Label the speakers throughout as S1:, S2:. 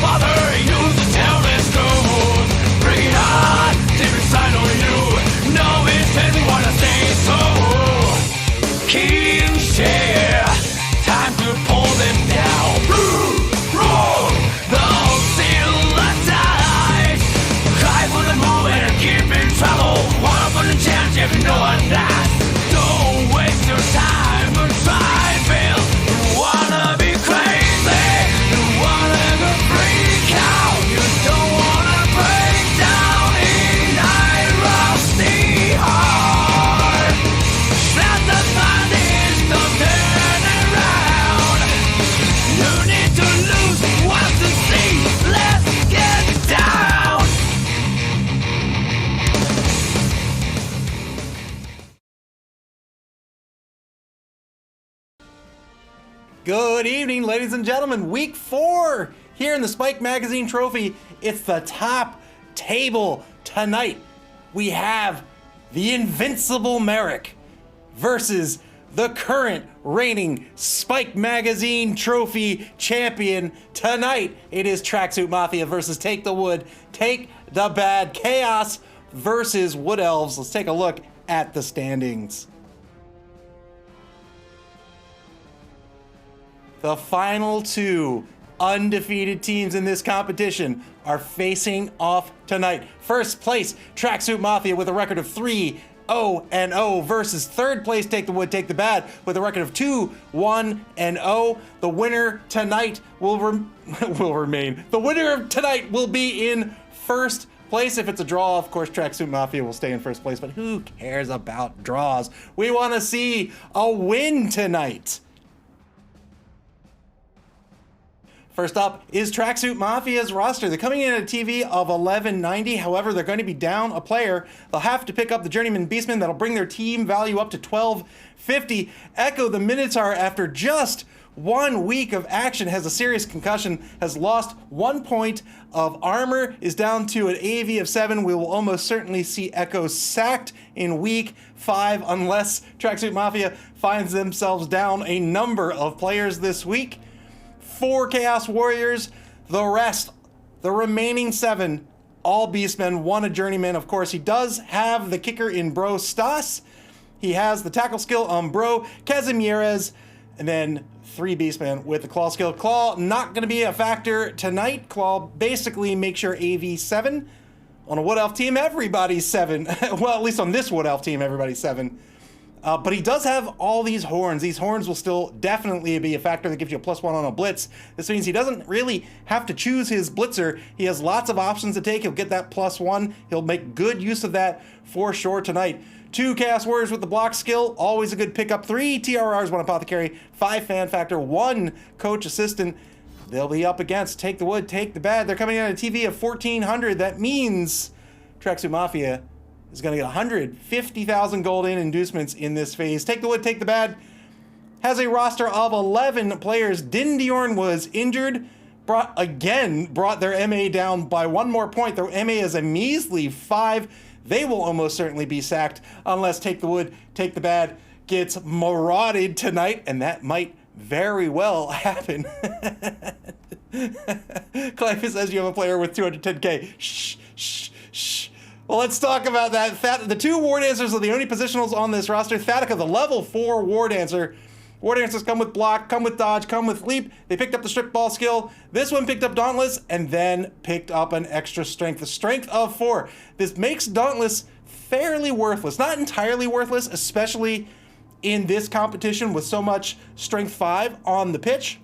S1: father used to tell me school. Bring it on, deep inside on you. No intent, we wanna stay so. Kings, yeah, time to pull them down. Roar, the whole seal dies. Cry for the move and keep in trouble. One for the chance if you know what that. Don't waste your time and try and fail. You wanna be crazy, you wanna go freak out. You don't wanna break down in a rusty heart. Let the find is to turn around. You need to lose what to see. Let's get down.
S2: Good evening, ladies and gentlemen. Week 4 here in the Spike Magazine Trophy. It's the top table tonight. We have the Invincible Merrick versus the current reigning Spike Magazine Trophy champion. Tonight, it is Tracksuit Mafia versus Take the Wood, Take the Bad Chaos versus Wood Elves. Let's take a look at the standings. The final 2 undefeated teams in this competition are facing off tonight. First place, Tracksuit Mafia with a record of 3-0-0 versus third place, Take the Wood, Take the Bad with a record of 2-1-0. The winner tonight will remain. The winner of tonight will be in first place. If it's a draw, of course, Tracksuit Mafia will stay in first place, but who cares about draws? We want to see a win tonight. First up is Tracksuit Mafia's roster. They're coming in at a TV of 1190. However, they're going to be down a player. They'll have to pick up the Journeyman Beastman. That'll bring their team value up to 1250. Echo the Minotaur, after just 1 week of action, has a serious concussion, has lost 1 point of armor, is down to an AV of 7. We will almost certainly see Echo sacked in week 5 unless Tracksuit Mafia finds themselves down a number of players this week. 4 Chaos Warriors, the rest, the remaining 7, all Beastmen, 1 a Journeyman. Of course, he does have the kicker in Bro Stas. He has the tackle skill on Bro Casimires, and then 3 Beastmen with the claw skill. Claw not going to be a factor tonight. Claw basically makes your AV 7. On a Wood Elf team, everybody's 7. Well, at least on this Wood Elf team, everybody's 7. But he does have all these horns. These horns will still definitely be a factor that gives you a +1 on a blitz. This means he doesn't really have to choose his blitzer. He has lots of options to take. He'll get that +1. He'll make good use of that for sure tonight. 2 Chaos Warriors with the block skill, always a good pickup. 3 TRRs, 1 Apothecary, 5 Fan Factor, 1 Coach Assistant. They'll be up against Take the Wood, Take the Bad. They're coming in at a TV of 1400. That means Tracksuit Mafia is going to get 150,000 gold in inducements in this phase. Take the Wood, Take the Bad has a roster of 11 players. Din Diorn was injured, brought their MA down by 1 more point. Their MA is a measly 5. They will almost certainly be sacked unless Take the Wood, Take the Bad gets marauded tonight, and that might very well happen. Clyphus says you have a player with 210k. Shh, shh, shh. Well, let's talk about that. The 2 War Dancers are the only positionals on this roster. Thatica, the level 4 War Dancer. War Dancers come with block, come with dodge, come with leap. They picked up the strip ball skill. This one picked up Dauntless and then picked up an extra strength, the strength of 4. This makes Dauntless fairly worthless. Not entirely worthless, especially in this competition with so much strength 5 on the pitch.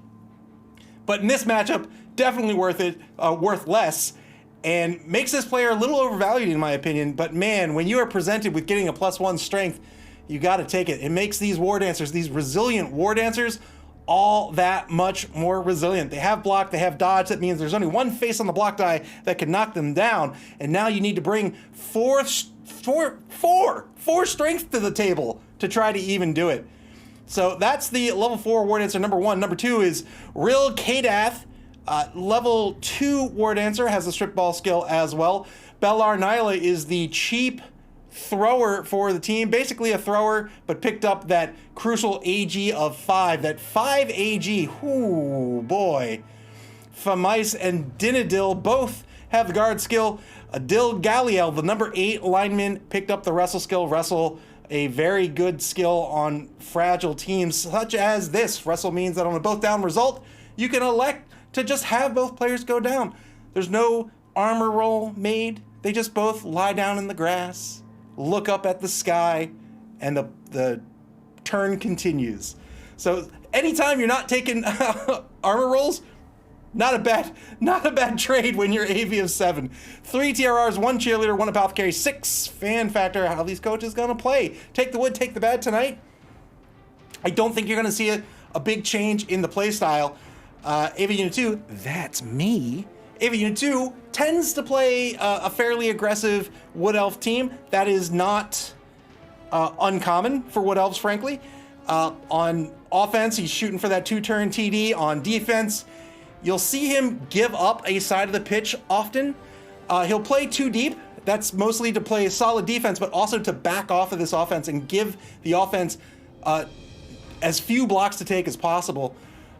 S2: But in this matchup, definitely worth less. And makes this player a little overvalued in my opinion, but man, when you are presented with getting a +1 strength, you gotta take it. It makes these War Dancers, these resilient War Dancers, all that much more resilient. They have block, they have dodge. That means there's only 1 face on the block die that can knock them down, and now you need to bring four strength to the table to try to even do it. So that's the level 4 War Dancer number 1. Number 2 is Ril Kadath. Level 2 War Dancer has the strip ball skill as well. Belar Nyla is the cheap thrower for the team, basically a thrower, but picked up that crucial AG of 5. That 5 AG, ooh boy. Famice and Dinadil both have the guard skill. Adil Galiel, the number 8 lineman, picked up the wrestle skill. Wrestle, a very good skill on fragile teams such as this. Wrestle means that on a both down result, you can elect to just have both players go down. There's no armor roll made. They just both lie down in the grass, look up at the sky, and the turn continues. So anytime you're not taking armor rolls, not a bad trade when you're AV of 7. 3 TRRs, 1 cheerleader, 1 apothecary, 6 fan factor. How are these coaches gonna play? Take the wood, take the bad tonight. I don't think you're gonna see a big change in the play style. AV Unit 2, that's me. AV Unit 2 tends to play a fairly aggressive Wood Elf team. That is not uncommon for Wood Elves, frankly. On offense, he's shooting for that 2-turn TD. On defense, you'll see him give up a side of the pitch often. He'll play 2 deep. That's mostly to play solid defense, but also to back off of this offense and give the offense as few blocks to take as possible.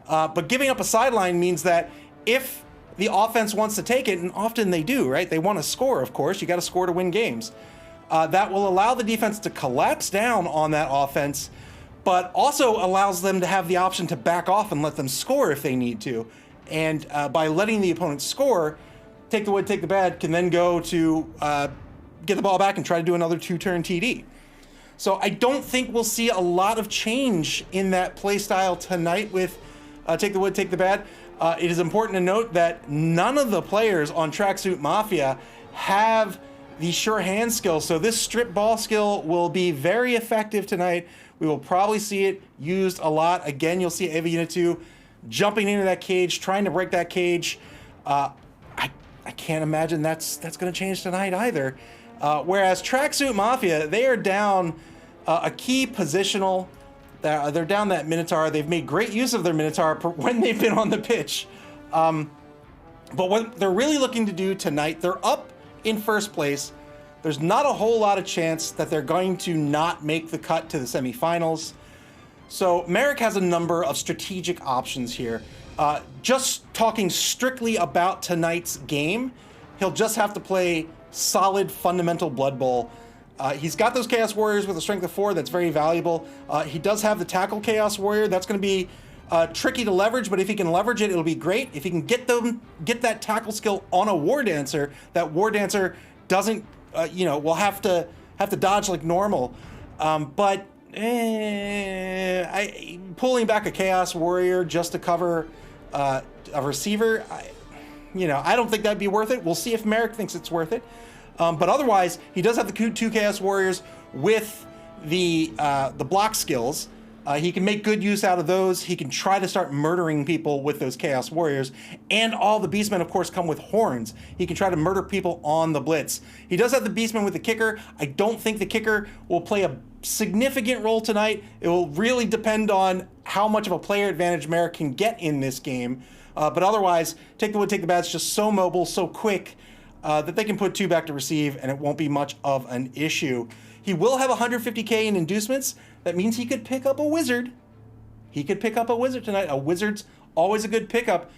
S2: But giving up a sideline means that if the offense wants to take it, and often they do, right? They want to score, of course. You got to score to win games. That will allow the defense to collapse down on that offense, but also allows them to have the option to back off and let them score if they need to. And by letting the opponent score, take the wood, take the bad, can then go to get the ball back and try to do another 2-turn TD. So I don't think we'll see a lot of change in that play style tonight with take the wood, take the bad. It is important to note that none of the players on Tracksuit Mafia have the sure hand skill, so this strip ball skill will be very effective tonight. We will probably see it used a lot. Again, you'll see AV Unit 2 jumping into that cage, trying to break that cage. I can't imagine that's going to change tonight either. Whereas Tracksuit Mafia, they are down a key positional. They're down that Minotaur. They've made great use of their Minotaur when they've been on the pitch. But what they're really looking to do tonight, they're up in first place. There's not a whole lot of chance that they're going to not make the cut to the semifinals. So Merrick has a number of strategic options here. Just talking strictly about tonight's game, he'll just have to play solid fundamental Blood Bowl. He's got those Chaos Warriors with a strength of 4. That's very valuable. He does have the Tackle Chaos Warrior. That's going to be tricky to leverage, but if he can leverage it, it'll be great. If he can get that tackle skill on a War Dancer, that War Dancer doesn't, will have to dodge like normal. But pulling back a Chaos Warrior just to cover a receiver, I don't think that'd be worth it. We'll see if Merrick thinks it's worth it. But otherwise, he does have the 2 Chaos Warriors with the block skills. He can make good use out of those. He can try to start murdering people with those Chaos Warriors. And all the Beastmen, of course, come with horns. He can try to murder people on the blitz. He does have the Beastmen with the kicker. I don't think the kicker will play a significant role tonight. It will really depend on how much of a player advantage Merrick can get in this game. But otherwise, take the wood, take the bad. It's just so mobile, so quick, that they can put 2 back to receive, and it won't be much of an issue. He will have 150k in inducements. That means he could pick up a wizard. He could pick up a wizard tonight. A wizard's always a good pickup.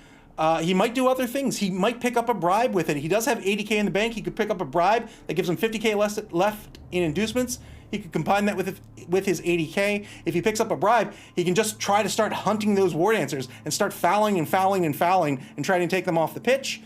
S2: He might do other things. He might pick up a bribe with it. He does have 80k in the bank. He could pick up a bribe that gives him 50k left in inducements. He could combine that with his 80k. If he picks up a bribe, he can just try to start hunting those War Dancers and start fouling and fouling and fouling and trying to take them off the pitch.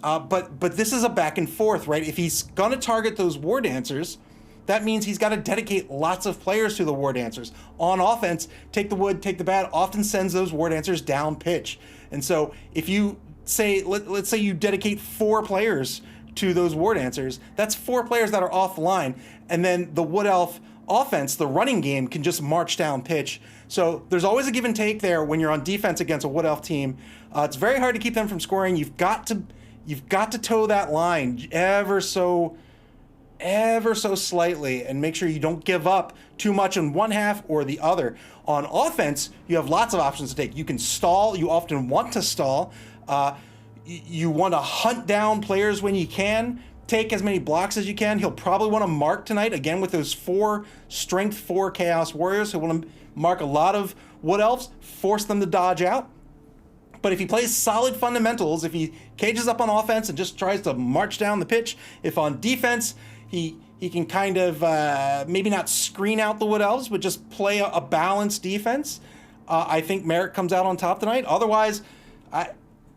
S2: But this is a back and forth, right? If he's going to target those War Dancers, that means he's got to dedicate lots of players to the War Dancers. On offense, take the wood, take the bad often sends those War Dancers down pitch. And so if you say, let's say you dedicate 4 players to those War Dancers, that's 4 players that are offline. And then the Wood Elf offense, the running game, can just march down pitch. So there's always a give and take there when you're on defense against a Wood Elf team. It's very hard to keep them from scoring. You've got to toe that line ever so slightly and make sure you don't give up too much in one half or the other. On offense, you have lots of options to take. You can stall. You often want to stall. You want to hunt down players when you can. Take as many blocks as you can. He'll probably want to mark tonight, again, with those 4 Strength 4 Chaos Warriors. He'll want to mark a lot of Wood Elves, force them to dodge out. But if he plays solid fundamentals, if he cages up on offense and just tries to march down the pitch, if on defense he can kind of maybe not screen out the Wood Elves, but just play a balanced defense, I think Merrick comes out on top tonight. Otherwise,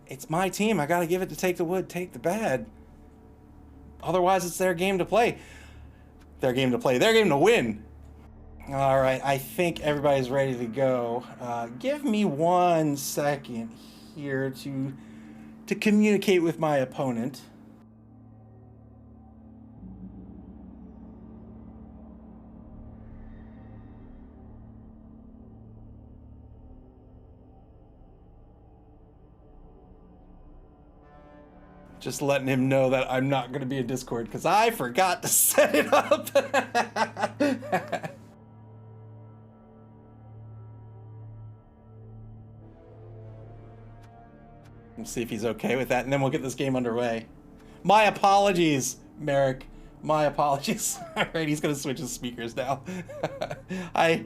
S2: it's my team. I got to give it to Take the Wood, Take the Bad. Otherwise, it's their game to play. Their game to play. Their game to win. All right, I think everybody's ready to go. Give me 1 second here to communicate with my opponent. Just letting him know that I'm not going to be in Discord because I forgot to set it up. Let's see if he's okay with that, and then we'll get this game underway. My apologies, Merrick. My apologies. All right, he's going to switch his speakers now. I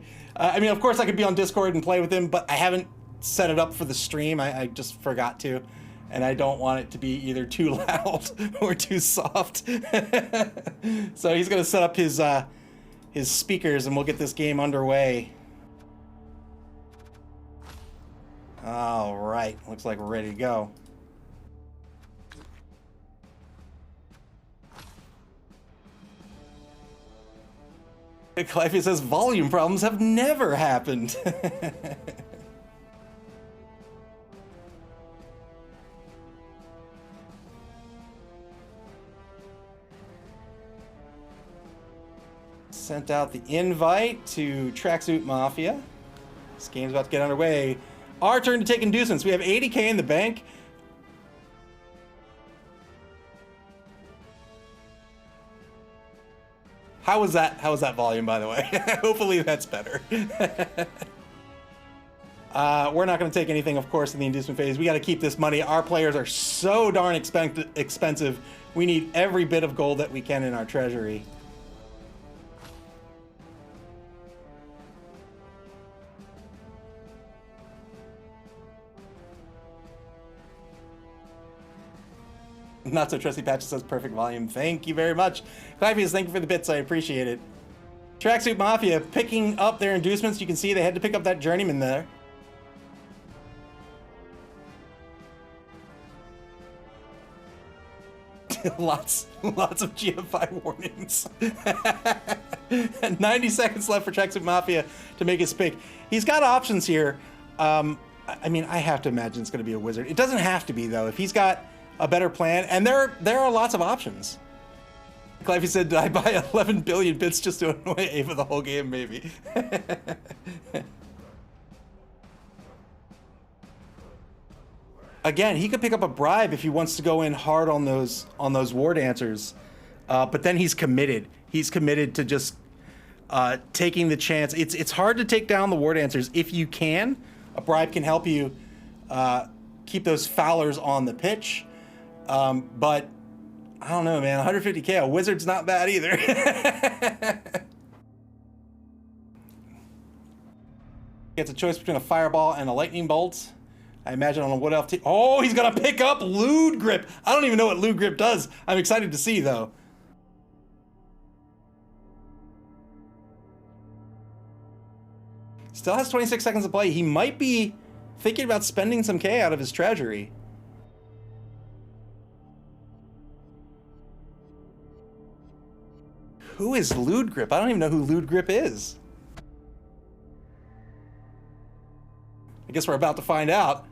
S2: mean, of course, I could be on Discord and play with him, but I haven't set it up for the stream. I just forgot to. And I don't want it to be either too loud or too soft. So he's gonna set up his speakers and we'll get this game underway. All right, looks like we're ready to go. Cliffy says volume problems have never happened. Sent out the invite to Tracksuit Mafia. This game's about to get underway. Our turn to take inducements. We have 80K in the bank. How was that volume, by the way? Hopefully that's better. We're not going to take anything, of course, in the inducement phase. We got to keep this money. Our players are so darn expensive. We need every bit of gold that we can in our treasury. Not so trusty patch says perfect volume. Thank you very much. Clivius, thank you for the bits. I appreciate it. Tracksuit Mafia picking up their inducements. You can see they had to pick up that journeyman there. lots of GFI warnings. 90 seconds left for Tracksuit Mafia to make his pick. He's got options here. I mean, I have to imagine it's going to be a wizard. It doesn't have to be, though. If he's got a better plan, and there are lots of options. Clivey said, did I buy 11 billion bits just to annoy Ava the whole game? Maybe. Again, he could pick up a bribe if he wants to go in hard on those war dancers, but then he's committed. He's committed to just taking the chance. It's hard to take down the war dancers. If you can, a bribe can help you keep those foulers on the pitch. But I don't know, man. 150K, a wizard's not bad either. Gets a choice between a fireball and a lightning bolt. I imagine on a Wood Elf team. Oh, he's gonna pick up Lewd Grip. I don't even know what Lewd Grip does. I'm excited to see, though. Still has 26 seconds to play. He might be thinking about spending some K out of his treasury. Who is Lewd Grip? I don't even know who Lewd Grip is. I guess we're about to find out.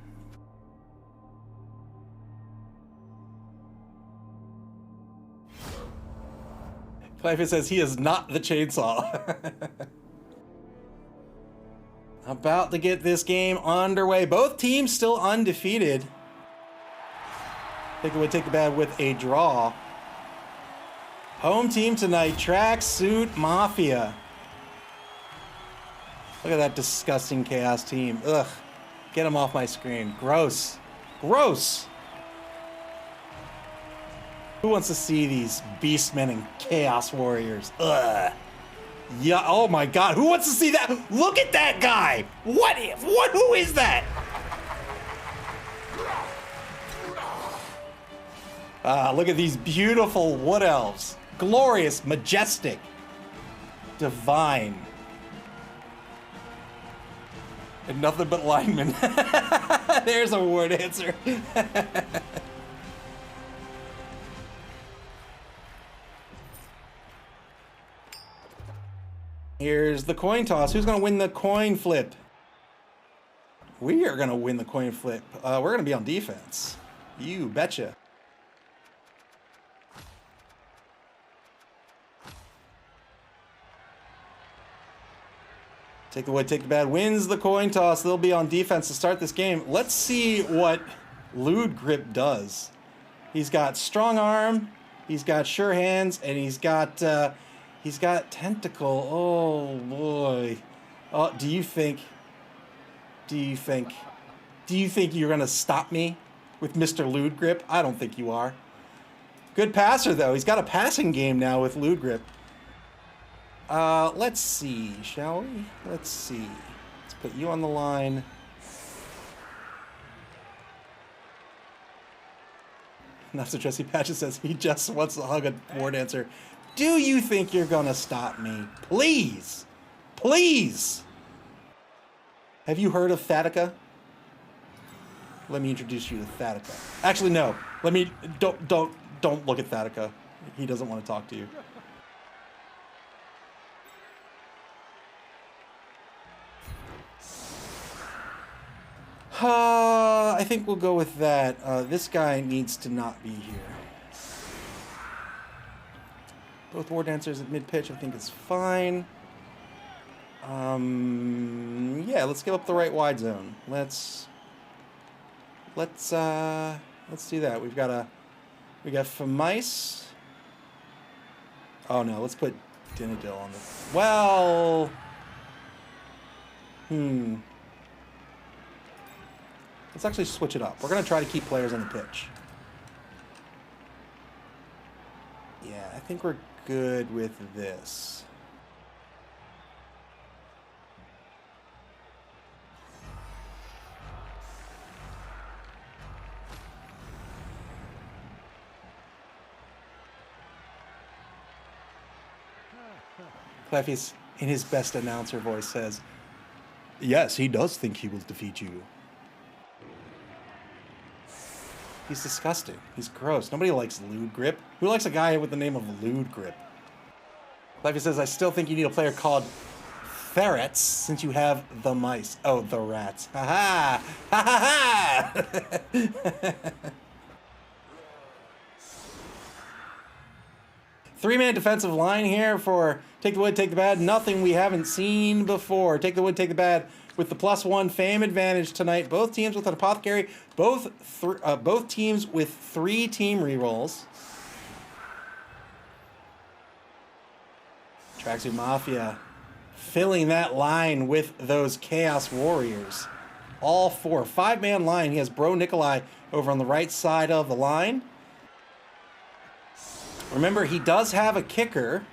S2: Clive says he is not the chainsaw. About to get this game underway. Both teams still undefeated. I think it would take the bad with a draw. Home team tonight, Tracksuit Mafia. Look at that disgusting chaos team. Ugh. Get them off my screen. Gross. Gross. Who wants to see these beastmen and chaos warriors? Ugh. Yeah, oh my god. Who wants to see that? Look at that guy. Who is that? Ah, look at these beautiful wood elves. Glorious, majestic, divine. And nothing but linemen. There's a word answer. Here's the coin toss. Who's going to win the coin flip? We are going to win the coin flip. We're going to be on defense. You betcha. Take the wood, take the bad. Wins the coin toss. They'll be on defense to start this game. Let's see what Lewd Grip does. He's got strong arm, he's got sure hands, and he's got tentacle. Oh boy. Oh, do you think you're gonna stop me with Mr. Lewd Grip? I don't think you are. Good passer though. He's got a passing game now with Lewd Grip. Let's see, shall we? Let's see. Let's put you on the line. Not so Jesse Patches says he just wants to hug a war dancer. Do you think you're gonna stop me? Please! Please! Have you heard of Thatica? Let me introduce you to Thatica. Actually, no. Don't look at Thatica. He doesn't want to talk to you. I think we'll go with that. This guy needs to not be here. Both war dancers at mid-pitch, I think is fine. Yeah, let's give up the right wide zone. Let's do that. We got Famice. Oh no, let's put Dinadil on the. Well, let's actually switch it up. We're gonna try to keep players on the pitch. Yeah, I think we're good with this. Cleffy's, in his best announcer voice, says, "Yes, he does think he will defeat you." He's disgusting. He's gross. Nobody likes Lewd Grip. Who likes a guy with the name of Lewd Grip? Leffy says, "I still think you need a player called Ferrets since you have the mice." Oh, the rats. Ha ha! Ha ha ha! Three-man defensive line here for Take the Wood, Take the Bad. Nothing we haven't seen before. Take the Wood, Take the Bad with the +1 fame advantage tonight. Both teams with an apothecary. Both teams with 3 team rerolls. Tracksuit Mafia filling that line with those Chaos Warriors. All 4. 5-man line. He has Bro Nikolai over on the right side of the line. Remember, he does have a kicker.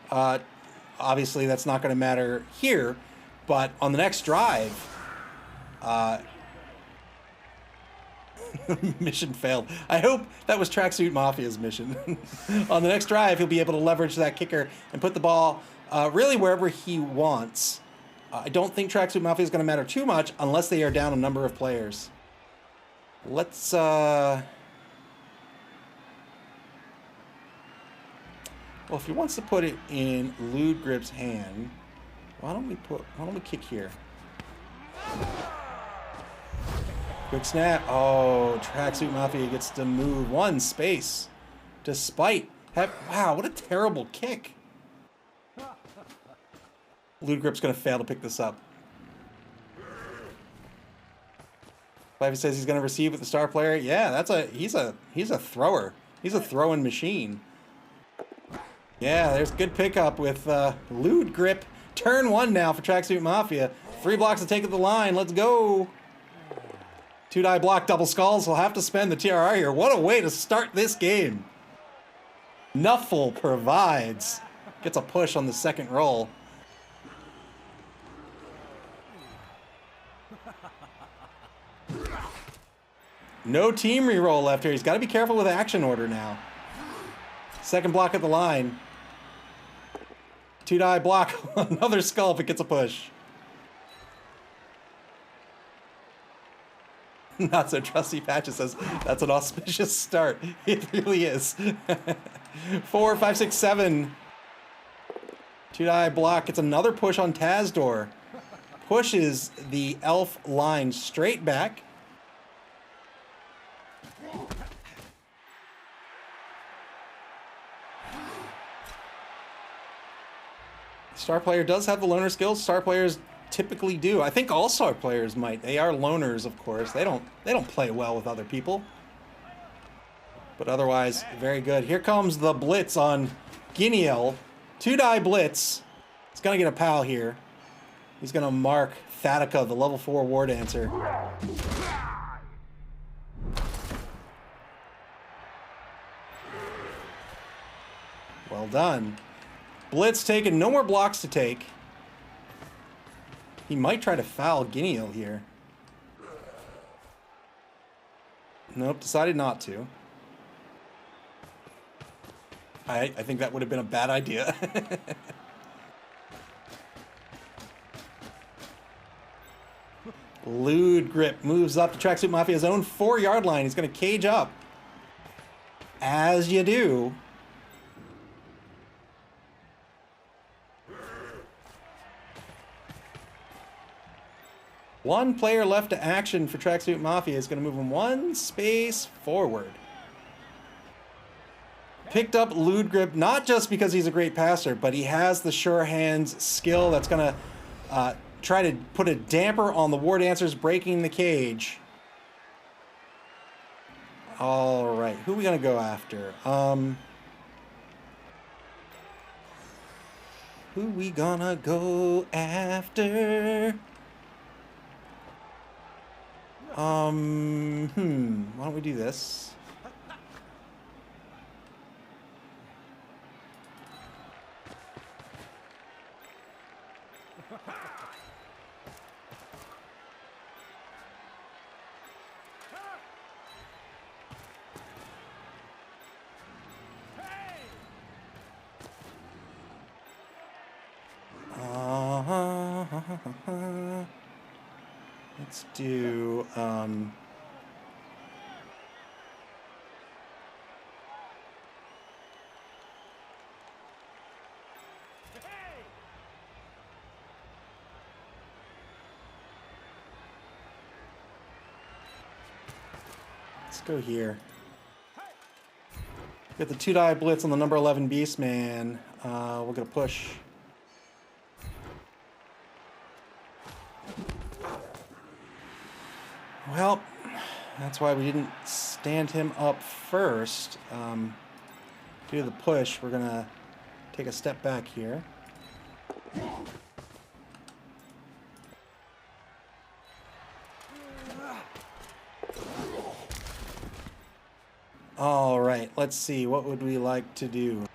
S2: Obviously, that's not going to matter here. But on the next drive, mission failed. I hope that was Tracksuit Mafia's mission. On the next drive, he'll be able to leverage that kicker and put the ball really wherever he wants. I don't think Tracksuit Mafia is going to matter too much unless they are down a number of players. Let's... Well, if he wants to put it in Lewd Grip's hand, why don't we kick here? Quick snap. Oh, Tracksuit Mafia gets to move 1 space. Despite wow, what a terrible kick. Lewd Grip's gonna fail to pick this up. Levy says he's gonna receive with the star player. Yeah, he's a thrower. He's a throwing machine. Yeah, there's good pickup with Lewd Grip. Turn 1 now for Tracksuit Mafia. 3 blocks to take at the line. Let's go. 2-die block, double skulls. We'll have to spend the TRR here. What a way to start this game. Nuffle provides. Gets a push on the second roll. No team reroll left here. He's got to be careful with action order now. Second block at the line. 2-die block. Another skull if it gets a push. Not so trusty Patches says that's an auspicious start. It really is. 4, 5, 6, 7. 2-die block. It's another push on Tazdor. Pushes the elf line straight back. Star player does have the loner skills. Star players typically do. I think all star players might. They are loners, of course. They don't play well with other people. But otherwise, very good. Here comes the blitz on Guiniel. 2-die blitz. He's gonna get a pal here. He's gonna mark Fatica, the level 4 war dancer. Well done. Blitz taken, no more blocks to take. He might try to foul Guiniel here. Nope, decided not to. I think that would have been a bad idea. Lewd Grip moves up to Tracksuit Mafia's own 4-yard line. He's going to cage up. As you do. One player left to action for Tracksuit Mafia is going to move him 1 space forward. Picked up Lewd Grip not just because he's a great passer, but he has the sure hands skill that's going to try to put a damper on the war dancers breaking the cage. All right, who are we going to go after? Who we gonna go after? Why don't we do this? Let's do, let's go here. Get the 2-die blitz on the number 11 Beastman. We're gonna push. Well, that's why we didn't stand him up first. Due to the push, we're gonna take a step back here. All right, let's see. What would we like to do?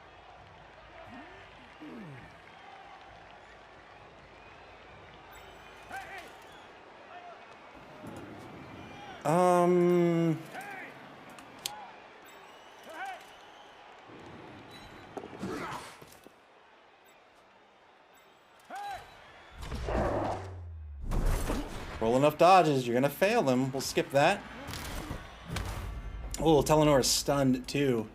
S2: Roll enough dodges, you're gonna fail them. We'll skip that. Oh, Telenor is stunned too.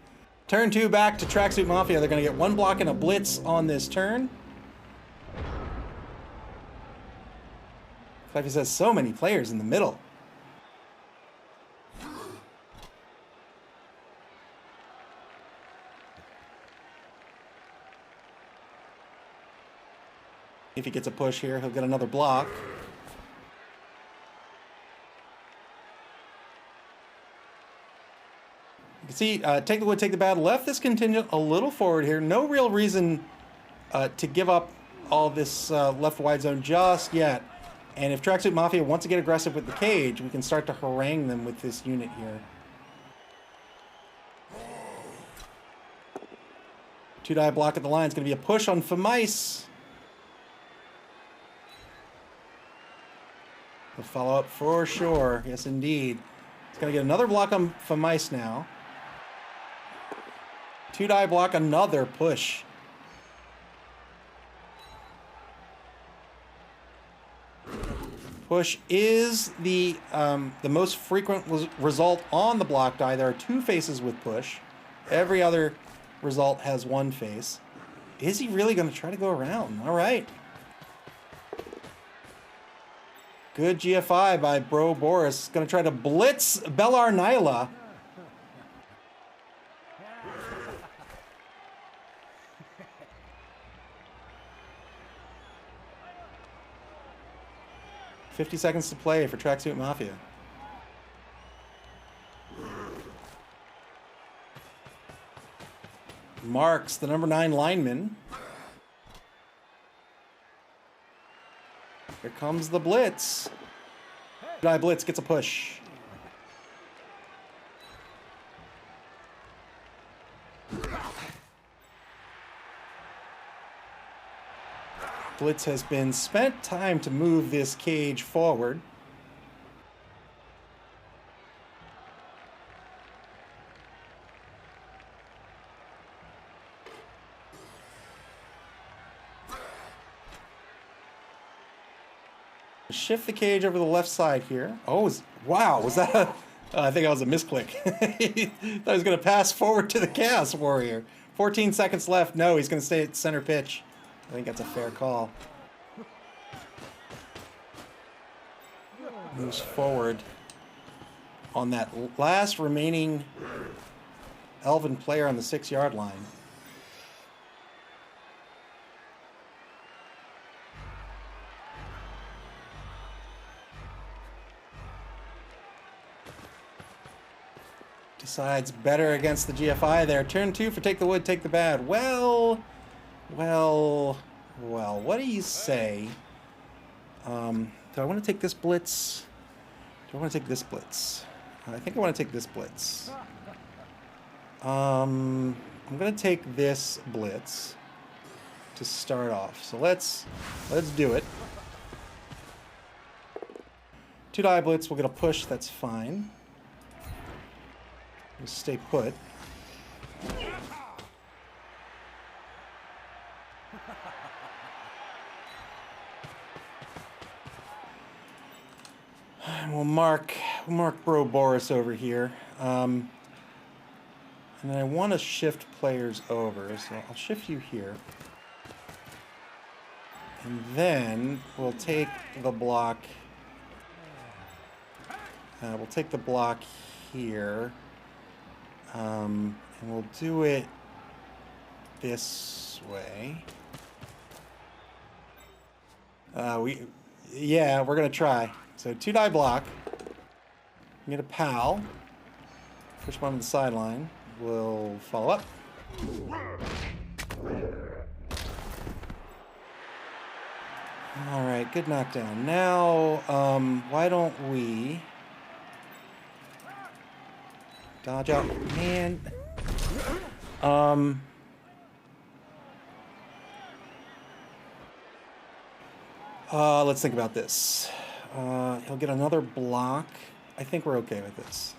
S2: Turn 2 back to Tracksuit Mafia. They're gonna get 1 block and a blitz on this turn. Fluffy says so many players in the middle. If he gets a push here, he'll get another block. You can see, take the wood, take the bad. Left this contingent a little forward here. No real reason to give up all this left wide zone just yet. And if Tracksuit Mafia wants to get aggressive with the cage, we can start to harangue them with this unit here. 2-die block at the line is going to be a push on Famice. A follow-up for sure. Yes, indeed. He's going to get another block on from Mice now. 2-die block, another push. Push is the most frequent result on the block die. There are 2 faces with push. Every other result has 1 face. Is he really going to try to go around? All right. Good GFI by Bro Boris. Going to try to blitz Bellar Nyla. $50 seconds to play for Tracksuit Mafia. Marks, the number 9 lineman. Here comes the blitz. Guy blitz gets a push. Blitz has been spent. Time to move this cage forward. Shift the cage over the left side here. Oh, wow, was that a... I think that was a misclick. I thought he was going to pass forward to the Chaos Warrior. 14 seconds left. No, he's going to stay at center pitch. I think that's a fair call. Moves forward on that last remaining Elven player on the 6-yard line. Decides better against the GFI there. Turn 2 for take the wood, take the bad. Well, what do you say? Do I want to take this blitz? Do I want to take this blitz? I think I want to take this blitz. I'm going to take this blitz to start off. So let's do it. 2-die blitz, we'll get a push, that's fine. We'll stay put. We'll mark Bro Boris over here. And I want to shift players over, so I'll shift you here. And then we'll take the block. We'll take the block here. And we'll do it this way. Yeah, we're gonna try. So 2-die block. Get a pal. Push one on the sideline. We'll follow up. All right, good knockdown. Now, why don't we dodge out, man? Let's think about this. He'll get another block. I think we're okay with this.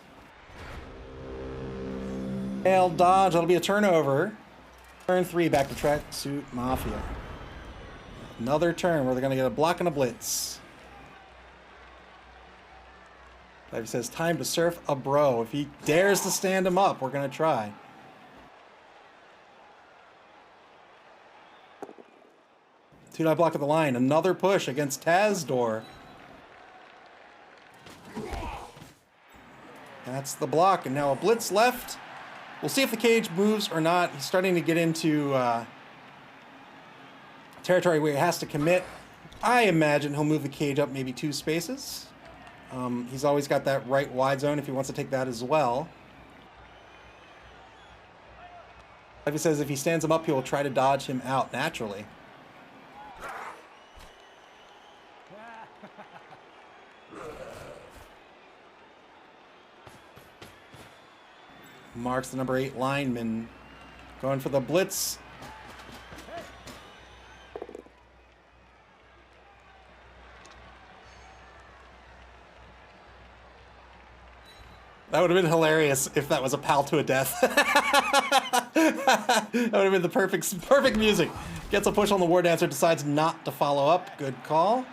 S2: Failed dodge. That'll be a turnover. Turn 3 back to Tracksuit Mafia. Another turn where they're going to get a block and a blitz. He says, time to surf a bro. If he dares to stand him up, we're going to try. Two-die block at the line. Another push against Tazdor. That's the block. And now a blitz left. We'll see if the cage moves or not. He's starting to get into territory where he has to commit. I imagine he'll move the cage up maybe 2 spaces. He's always got that right wide zone if he wants to take that as well. Like he says, if he stands him up, he will try to dodge him out naturally. Marks the number 8 lineman. Going for the blitz. That would have been hilarious if that was a pal to a death. That would have been the perfect music. Gets a push on the War Dancer, decides not to follow up. Good call.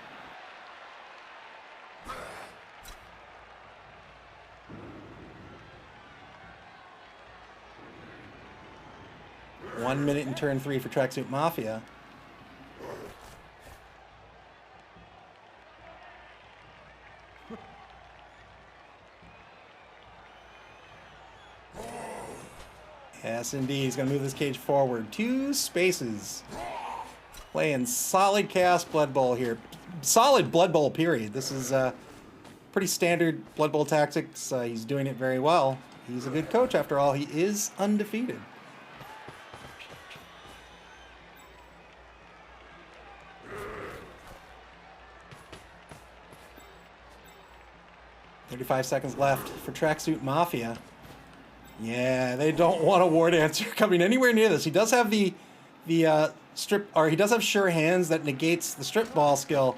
S2: One minute in turn 3 for Tracksuit Mafia. Yes, indeed. He's going to move this cage forward. 2 spaces. Playing solid Chaos Blood Bowl here. Solid Blood Bowl, period. This is pretty standard Blood Bowl tactics. He's doing it very well. He's a good coach, after all. He is undefeated. "35 seconds left for Tracksuit Mafia." Yeah, they don't want a War Dancer coming anywhere near this. He does have the strip, or he does have sure hands that negates the strip ball skill,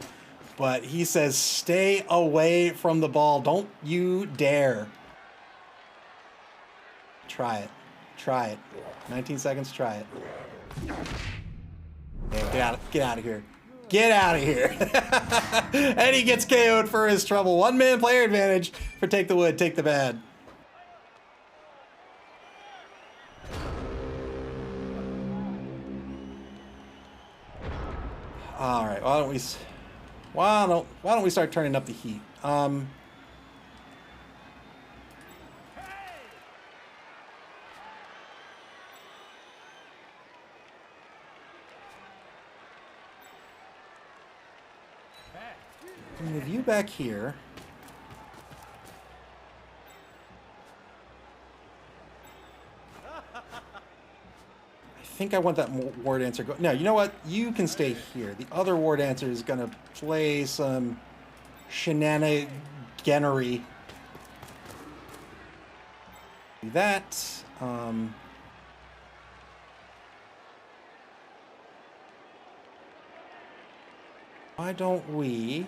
S2: but he says stay away from the ball. Don't you dare. Try it. Try it. 19 seconds, try it. Yeah, get out of here. Get out of here. And he gets KO'd for his trouble. One-man player advantage for Take the Wood, Take the Bad. All right, why don't we start turning up the heat? Move you back here. I think I want that War Dancer go. No, you know what? You can stay here. The other War Dancer is gonna play some shenaniganery. Do that. Why don't we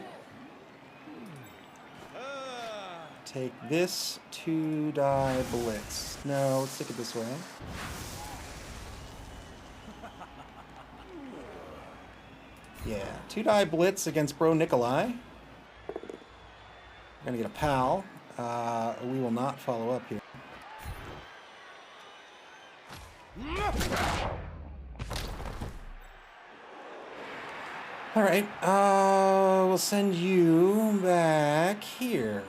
S2: take this 2-die blitz? No, let's take it this way. Yeah, 2-die blitz against Bro Nikolai. We're gonna get a pal. We will not follow up here. All right, we'll send you back here.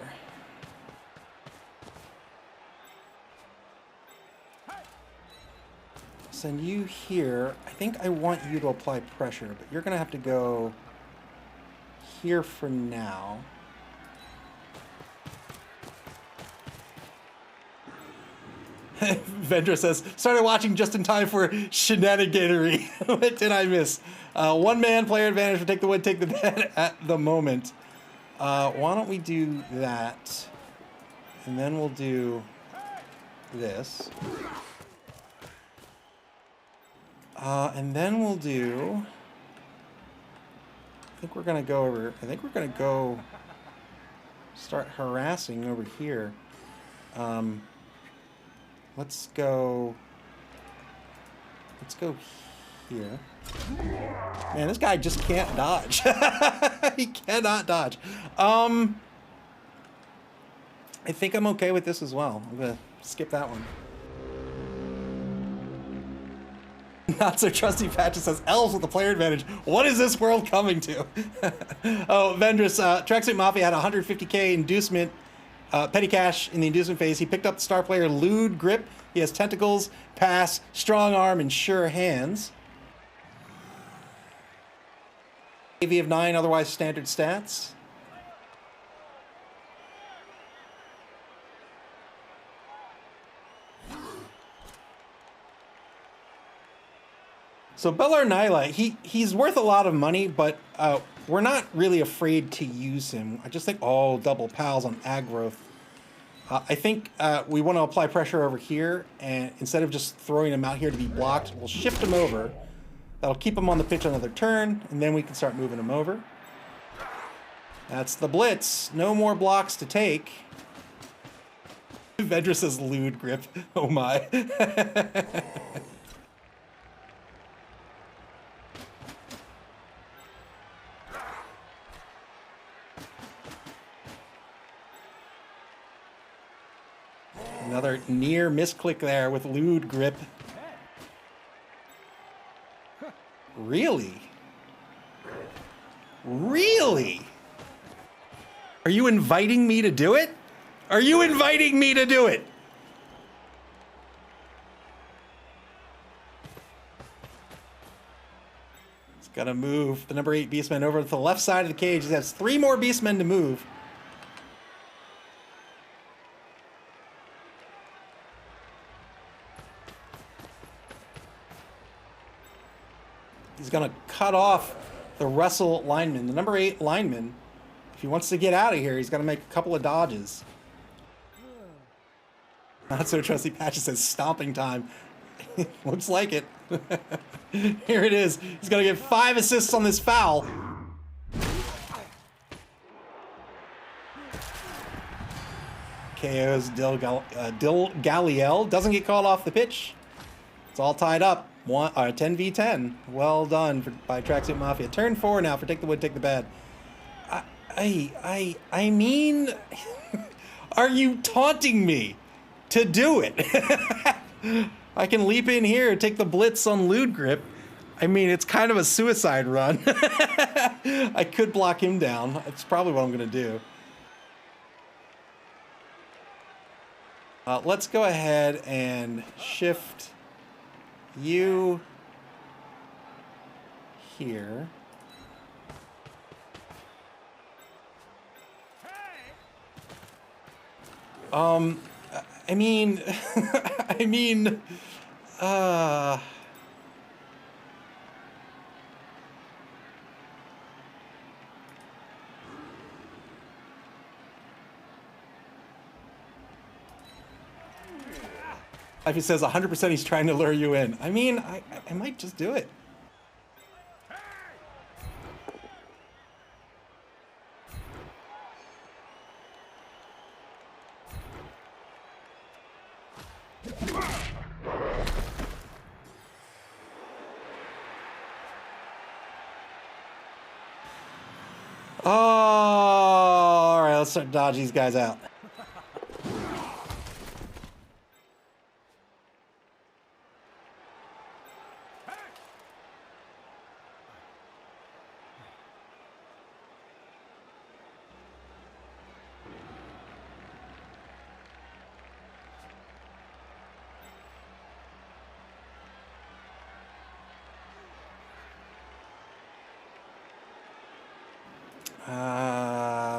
S2: Send you here. I think I want you to apply pressure, but you're gonna have to go here for now. Vendra says, started watching just in time for shenaniganery. What did I miss? One-man player advantage for Take the Wood, Take the Bad at the moment. Why don't we do that? And then we'll do this. And then we'll do... I think we're going to go start harassing over here. Let's go here. Man, this guy just can't dodge. He cannot dodge. I think I'm okay with this as well. I'm gonna skip that one. Not so trusty Patches says, elves with the player advantage. What is this world coming to? Oh, Vendrus, Tracksuit Mafia had 150k inducement, petty cash in the inducement phase. He picked up the star player Lewd Grip. He has tentacles, pass, strong arm, and sure hands. AV of 9, otherwise standard stats. So Belar Nyla, he's worth a lot of money, but we're not really afraid to use him. I just think, oh, double pals on aggro. I think we want to apply pressure over here, and instead of just throwing him out here to be blocked, we'll shift him over. That'll keep him on the pitch another turn, and then we can start moving him over. That's the blitz. No more blocks to take. Vedra says lewd grip. Oh my. Another near misclick there with lewd grip. Really? Really? Are you inviting me to do it? Are you inviting me to do it? He's gotta move the number 8 Beastman over to the left side of the cage. He has 3 more Beastmen to move. He's gonna cut off the Russell lineman, the number 8 lineman. If he wants to get out of here, he's gonna make a couple of dodges. Not so trusty Patches says stomping time. Looks like it. Here it is. He's gonna get 5 assists on this foul. KO's Dil Galliel. Doesn't get called off the pitch. It's all tied up. 10v10. Well done by Tracksuit Mafia. Turn 4 now for Take the Wood, Take the Bad. I mean, are you taunting me to do it? I can leap in here and take the blitz on lewd grip. I mean, it's kind of a suicide run. I could block him down. It's probably what I'm going to do. Let's go ahead and shift you here. I mean, If he says 100% he's trying to lure you in. I mean, I might just do it. Oh, all right, let's start dodging these guys out.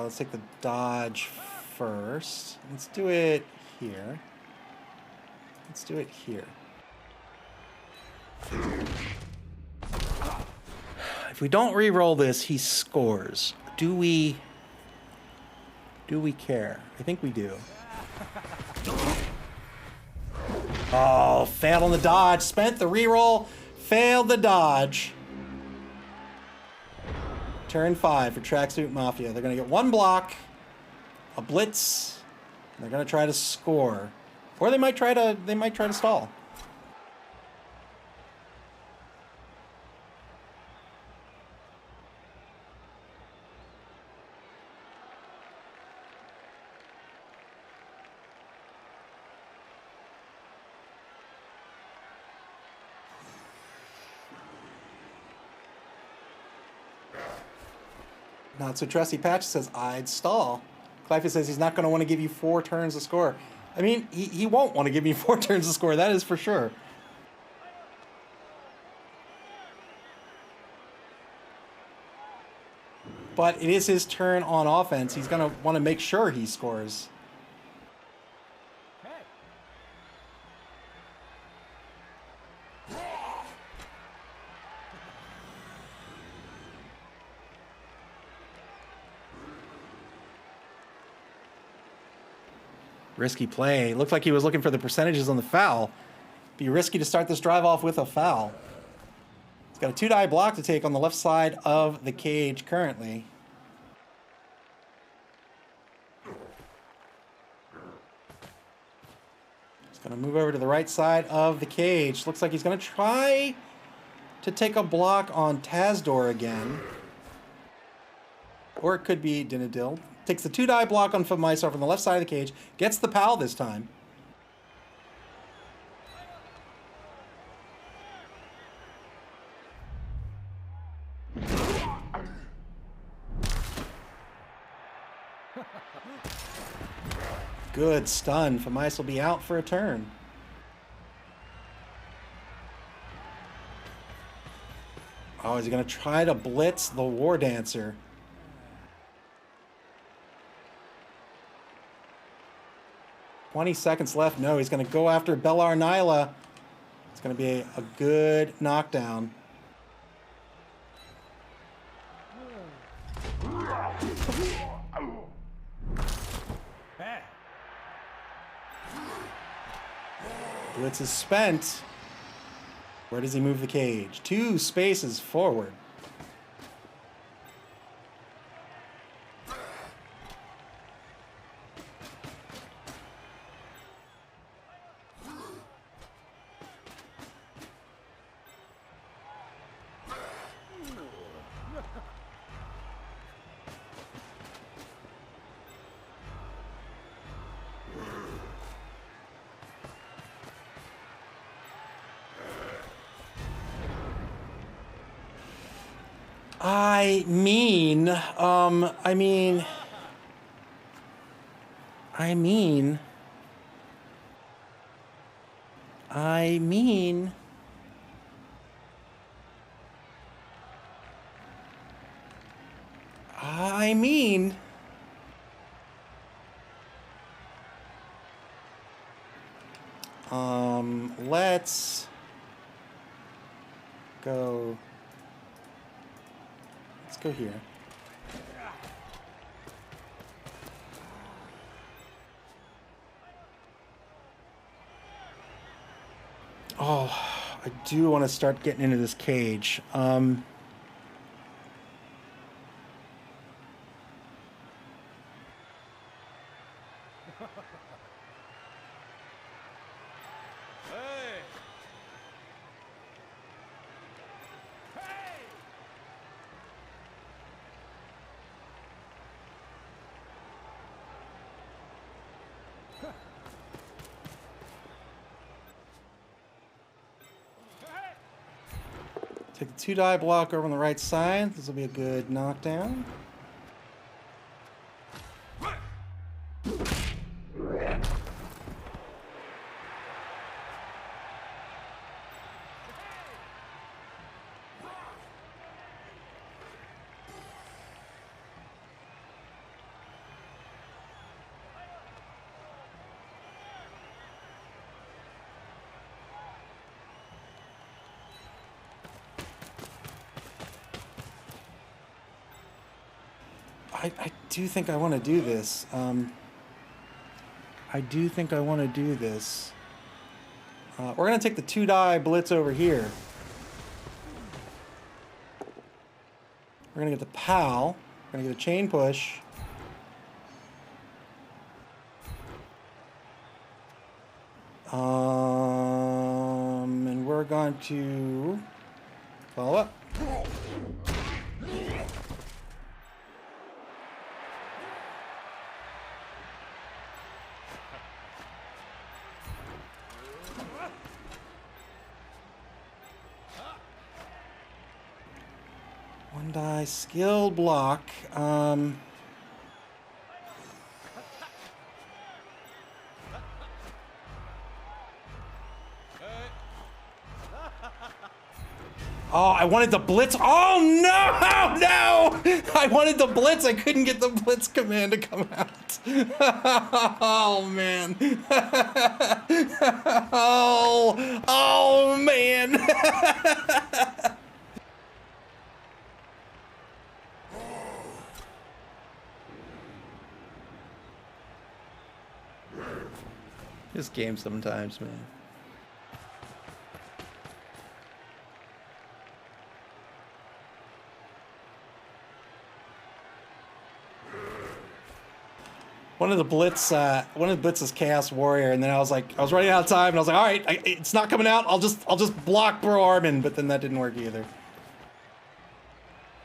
S2: Let's take the dodge first. Let's do it here. Let's do it here. If we don't re-roll this, he scores. Do we care? I think we do. Oh, failed on the dodge. Spent the re-roll, failed the dodge. Turn 5 for Tracksuit Mafia. They're going to get 1 block, a blitz. They're going to try to score, or they might try to stall. Not so trusty Patch says I'd stall. Clifey says he's not going to want to give you 4 turns to score. I mean, he won't want to give me 4 turns to score. That is for sure. But it is his turn on offense. He's going to want to make sure he scores. Risky play. Looked like he was looking for the percentages on the foul. Be risky to start this drive off with a foul. He's got a 2-die block to take on the left side of the cage currently. Gonna move over to the right side of the cage. Looks like he's gonna try to take a block on Tazdor again. Or it could be Dinadil. Takes the 2-die block on Famaisar from the left side of the cage. Gets the PAL this time. Good stun. Famaisar will be out for a turn. Oh, is he going to try to blitz the War Dancer? "20 seconds left. No, he's going to go after Bellar Nyla. It's going to be a good knockdown. Blitz is spent. Where does he move the cage? 2 spaces forward. I mean, let's go. Let's go here. Oh, I do want to start getting into this cage. Take the 2-die block over on the right side. This will be a good knockdown. I do think I want to do this. We're going to take the 2-die blitz over here. We're going to get the PAL. We're going to get a chain push. And we're going to follow up. Die skill block. Oh, I wanted the blitz. Oh no, no! I wanted the blitz. I couldn't get the blitz command to come out. Oh man. Oh man. This game sometimes, man. one of the Blitz's Chaos Warrior, and then I was running out of time, and I was like, all right, it's not coming out. I'll just block Bro Armin, but then that didn't work either.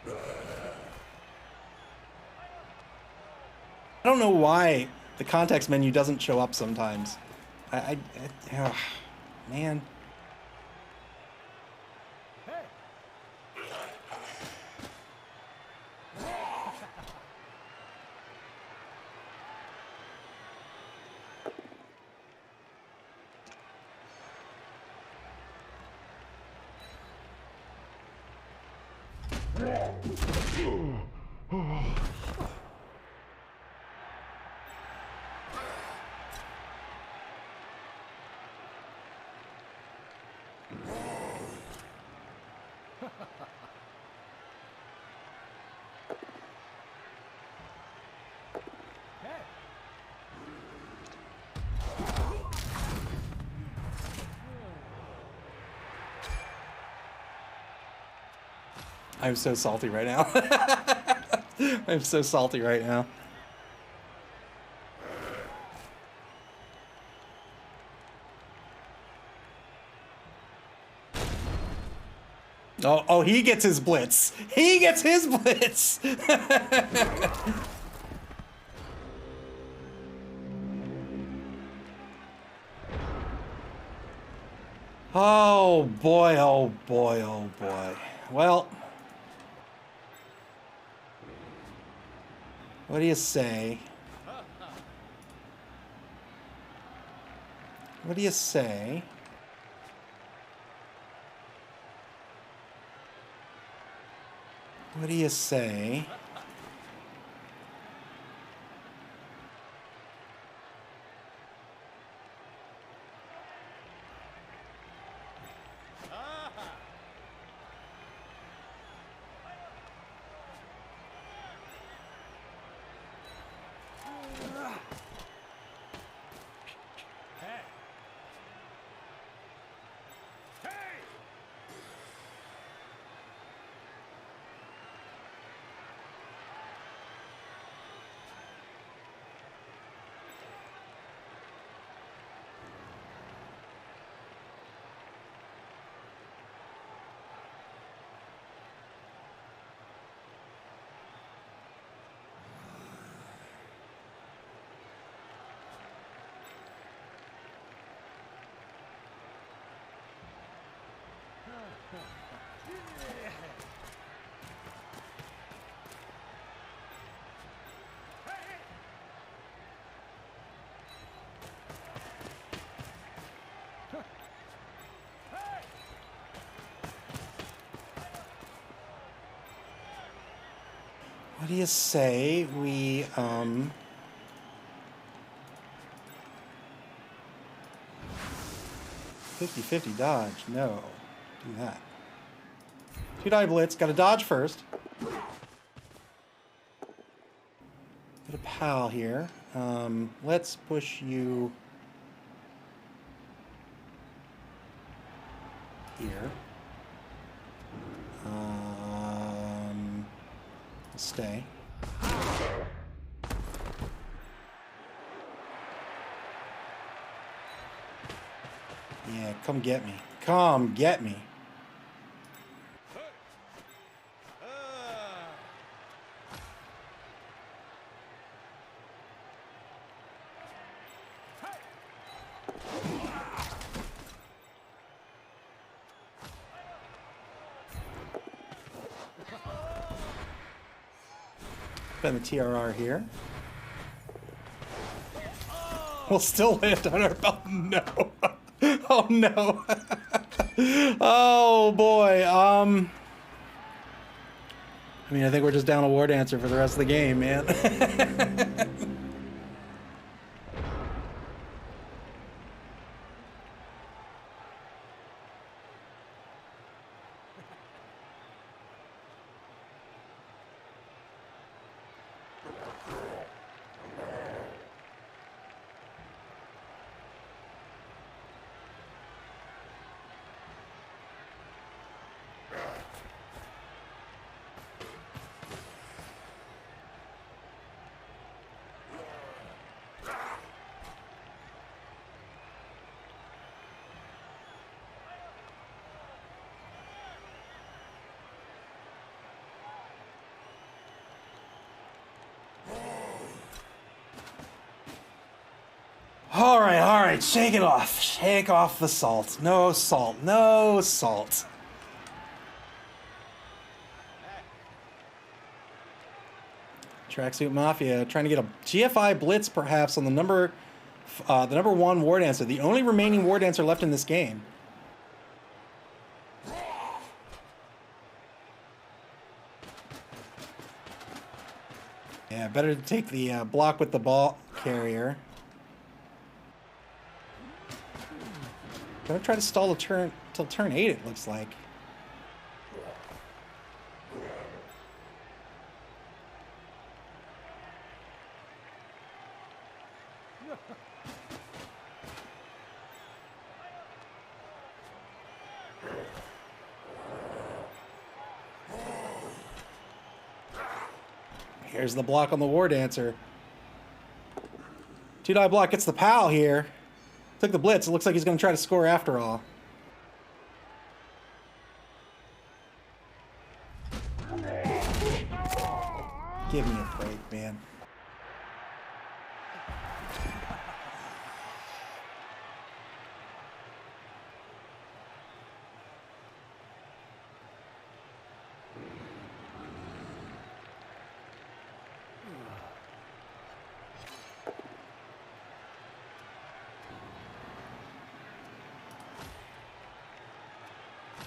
S2: I don't know why the context menu doesn't show up sometimes. Oh, man. I'm so salty right now. I'm so salty right now. Oh, he gets his blitz. He gets his blitz. Oh boy, oh boy, oh boy. Well, what do you say? What do you say? What do you say? What do you say we, 50-50 dodge? No. Do that. 2-die blitz. Got to dodge first. Get a pal here. Let's push you here. Stay. Yeah, come get me. Come get me. Spend the TRR here. We'll still land on our belt. No. Oh no. Oh boy. I mean, I think we're just down a war dancer for the rest of the game, man. right, shake it off. Shake off the salt. No salt. No salt. Tracksuit Mafia trying to get a GFI blitz perhaps on the number one War Dancer, the only remaining War Dancer left in this game. Yeah, better to take the block with the ball carrier. Gonna try to stall the turn till turn 8, it looks like. Here's the block on the War Dancer. 2-die block gets the POW here. Took the blitz. It looks like he's going to try to score after all. Give me a break, man.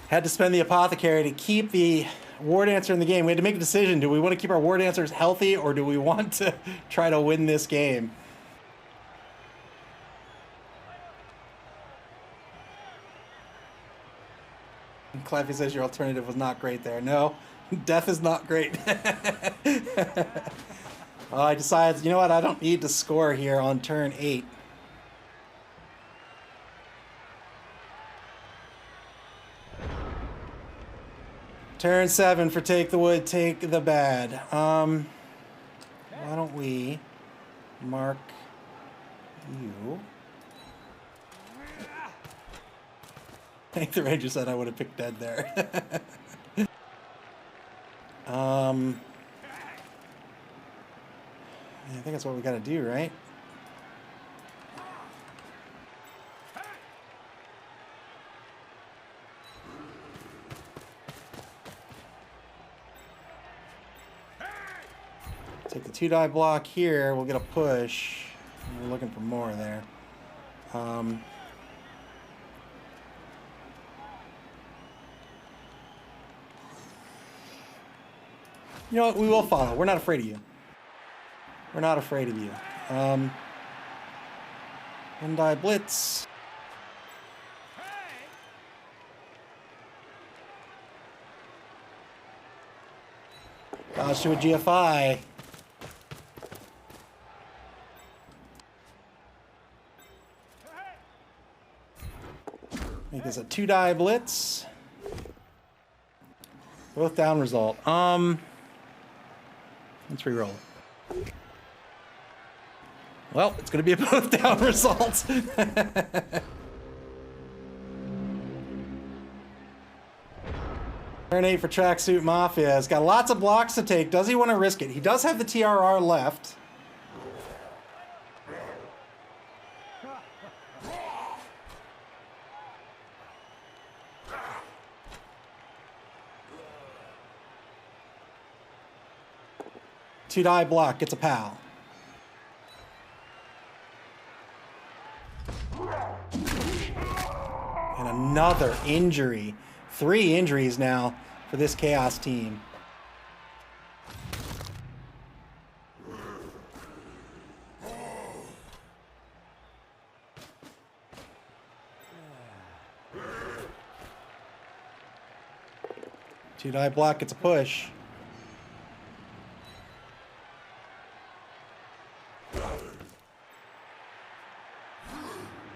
S2: Had to spend the Apothecary to keep the War Dancer in the game. We had to make a decision. Do we want to keep our War Dancers healthy, or do we want to try to win this game? Claffy says your alternative was not great there. No, death is not great. I decided, you know what, I don't need to score here on turn 8. Turn 7 for take the wood, take the bad. Why don't we mark you? I think the Ranger said I would have picked dead there. I think that's what we got to do, right? Take the 2-die block here. We'll get a push. We're looking for more there. You know what? We will follow. We're not afraid of you. We're not afraid of you. 1-die blitz. Dodge to a GFI. Make this a 2-die blitz. Both down result. Let's re-roll it. Well, it's going to be a both down result. Turn 8 for Tracksuit Mafia. He's got lots of blocks to take. Does he want to risk it? He does have the TRR left. Two-die block gets a POW. And another injury. 3 injuries now for this Chaos team. Two-die block gets a push.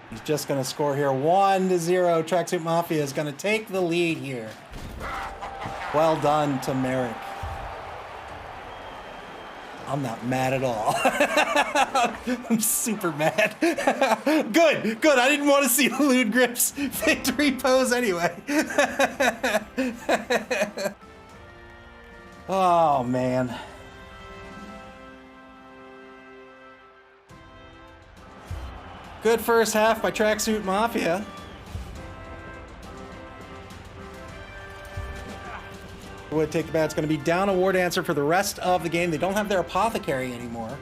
S2: He's just going to score here. 1-0. Tracksuit Mafia is going to take the lead here. Well done to Merrick. I'm not mad at all. I'm super mad. Good, good. I didn't want to see Lewd Grip's victory pose anyway. Oh, man. Good first half by Tracksuit Mafia. Would take the bat. It's going to be down a War Dancer for the rest of the game. They don't have their Apothecary anymore.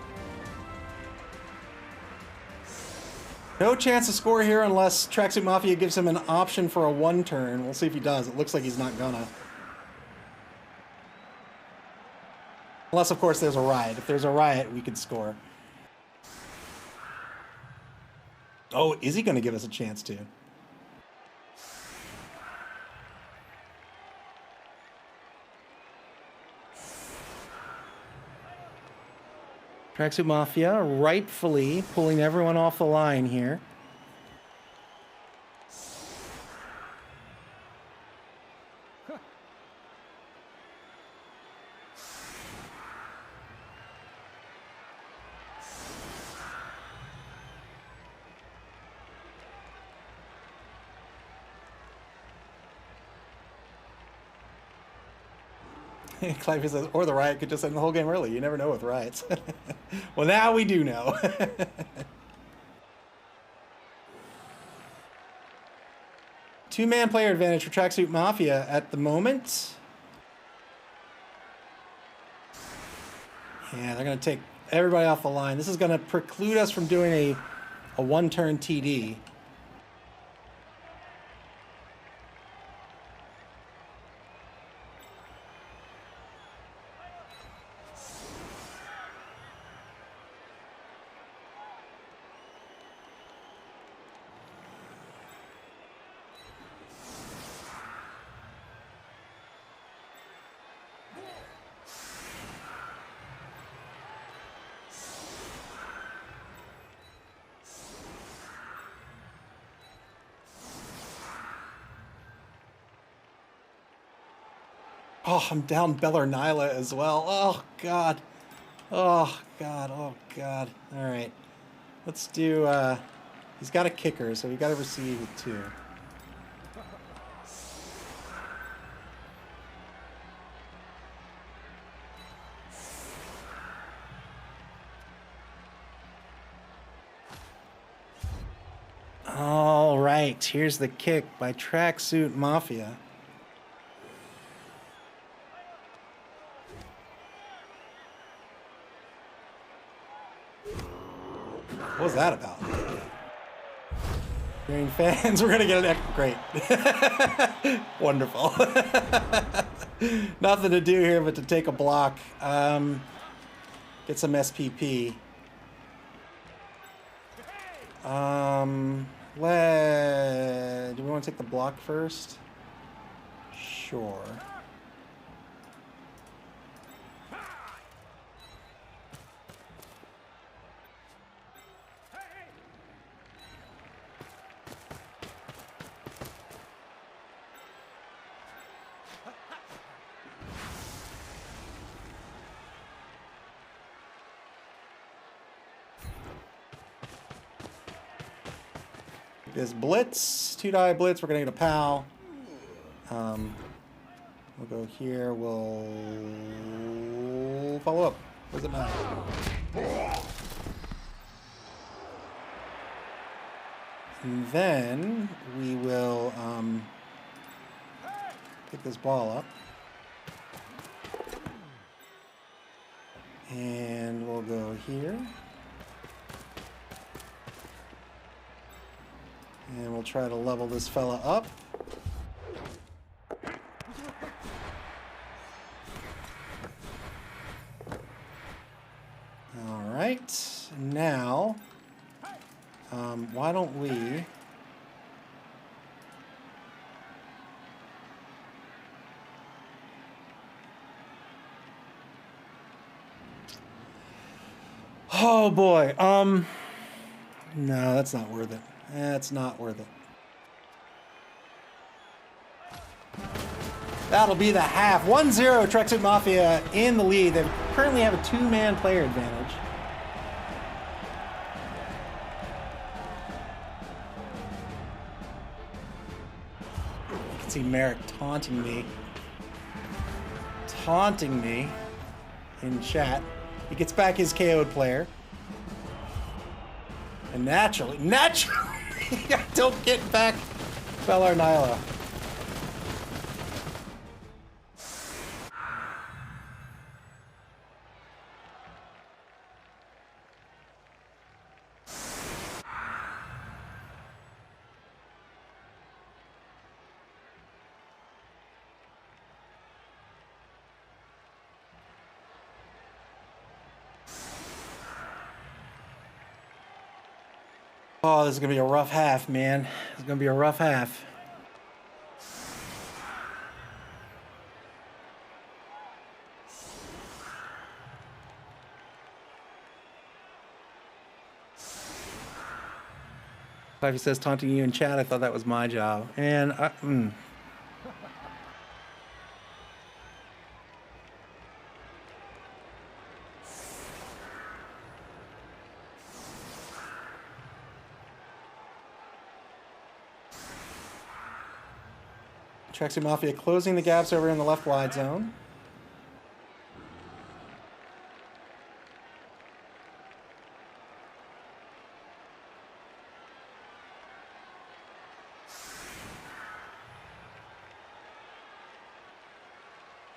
S2: No chance to score here unless Tracksuit Mafia gives him an option for a 1-turn. We'll see if he does. It looks like he's not gonna. Unless, of course, there's a riot. If there's a riot, we could score. Oh, is he going to give us a chance to? Tracksuit Mafia rightfully pulling everyone off the line here. Clive says, or the riot could just end the whole game early. You never know with riots. Well, now we do know. Two-man player advantage for Tracksuit Mafia at the moment. Yeah, they're going to take everybody off the line. This is going to preclude us from doing a one-turn TD. Oh, I'm down Bellarnyla as well. Oh, God. Oh, God. Oh, God. All right. Let's do... he's got a kicker, so we got to receive with 2. All right. Here's the kick by Tracksuit Mafia. What was that about? Green fans, we're gonna get an great. Wonderful. Nothing to do here but to take a block. Get some SPP. Do we want to take the block first? Sure. Is blitz, 2-die blitz. We're gonna get a POW. We'll go here. We'll follow up. What does it matter? And then we will pick this ball up, and we'll go here. And we'll try to level this fella up. All right. Now, why don't we... Oh, boy. No, that's not worth it. That's not worth it. That'll be the half. 1-0, Tracksuit Mafia in the lead. They currently have a 2-man player advantage. You can see Merrick taunting me in chat. He gets back his KO'd player. And naturally, don't get back, Belar Nyla. Oh, this is gonna be a rough half, man. It's gonna be a rough half. If he says taunting you in chat, I thought that was my job. And Tracksuit Mafia closing the gaps over in the left wide zone.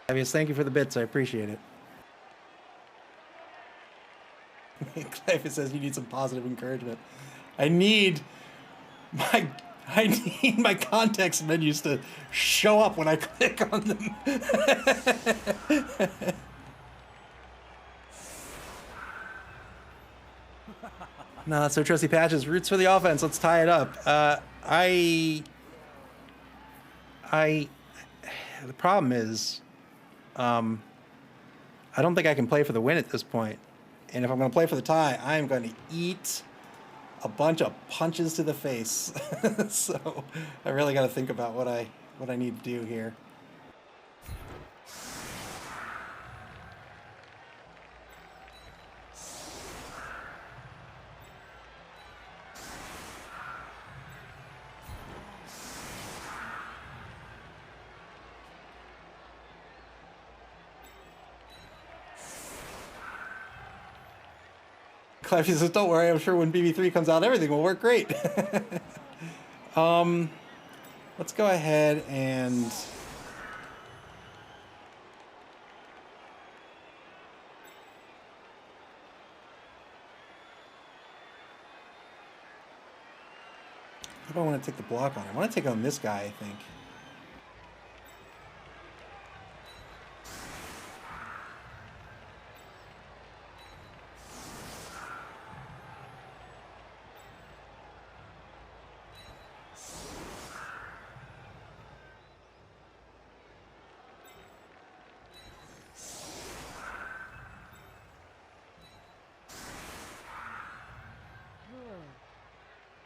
S2: Clavius, thank you for the bits. I appreciate it. Clavius says you need some positive encouragement. I need my context menus to show up when I click on them. No, so trusty patches. Roots for the offense. Let's tie it up. The problem is, I don't think I can play for the win at this point. And if I'm going to play for the tie, I am going to eat a bunch of punches to the face. So I really got to think about what I need to do here. Clive says, don't worry, I'm sure when BB3 comes out, everything will work great. Let's go ahead and... I don't want to take the block on. I want to take on this guy, I think.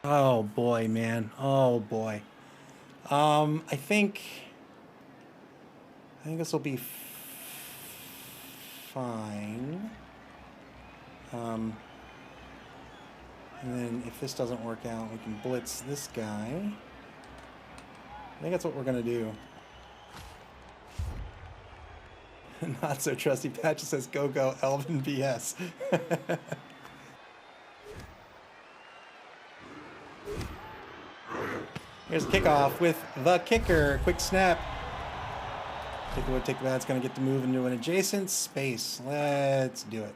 S2: Oh boy, man. Oh boy. I think this will be fine. And then if this doesn't work out, we can blitz this guy. I think that's what we're gonna do. Not so trusty patch says go Elvin BS. Here's the kickoff with the kicker. Quick snap. Take the wood, take the bad. It's going to get to move into an adjacent space. Let's do it.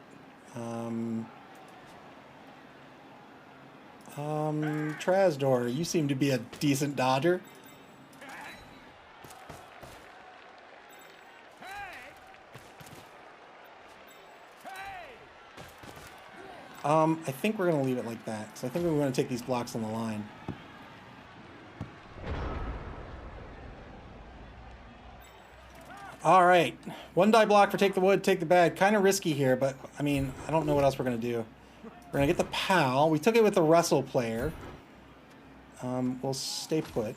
S2: Trasdor, you seem to be a decent dodger. I think we're going to leave it like that. So I think we're going to take these blocks on the line. All right, one die block for take the wood, take the bad. Kind of risky here, but I mean, I don't know what else we're gonna do. We're gonna get the POW. We took it with the wrestle player. We'll stay put.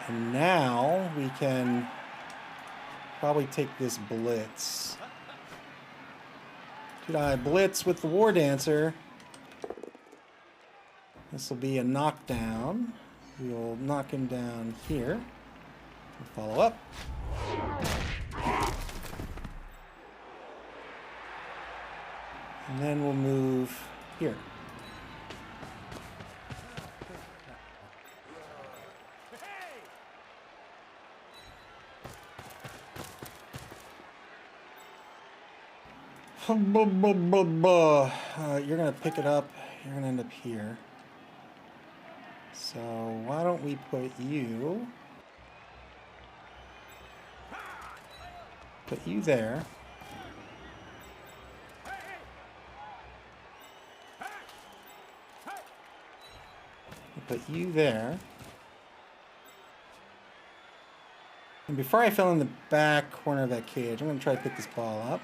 S2: And now we can probably take this blitz. Two die blitz with the War Dancer. This will be a knockdown. We'll knock him down here. We'll follow up. And then we'll move here. You're gonna pick it up. You're gonna end up here. So why don't we put you there. Put you there. And before I fill in the back corner of that cage, I'm gonna try to pick this ball up.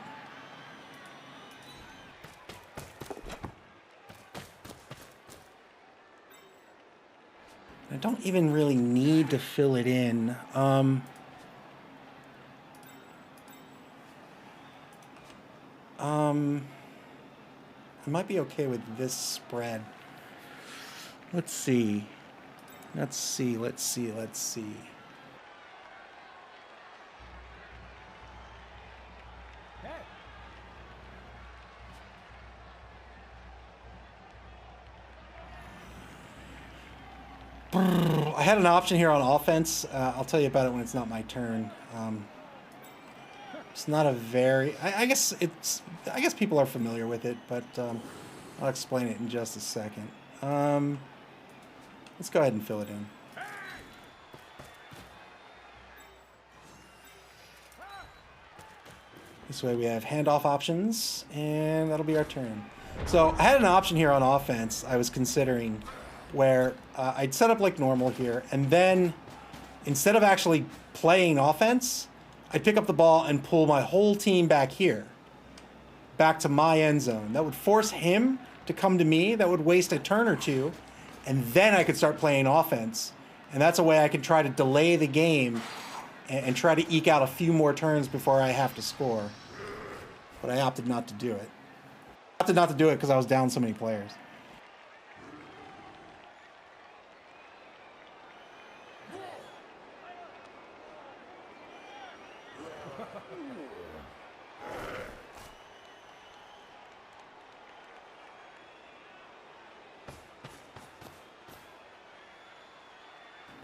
S2: I don't even really need to fill it in. I might be okay with this spread. Let's see. Let's see. I had an option here on offense. I'll tell you about it when it's not my turn. It's not a very... I guess people are familiar with it, but I'll explain it in just a second. Let's go ahead and fill it in. This way we have handoff options, and that'll be our turn. So I had an option here on offense I was considering where I'd set up like normal here, and then instead of actually playing offense, I'd pick up the ball and pull my whole team back here, back to my end zone. That would force him to come to me. That would waste a turn or two, and then I could start playing offense. And that's a way I could try to delay the game and try to eke out a few more turns before I have to score. But I opted not to do it. I opted not to do it because I was down so many players.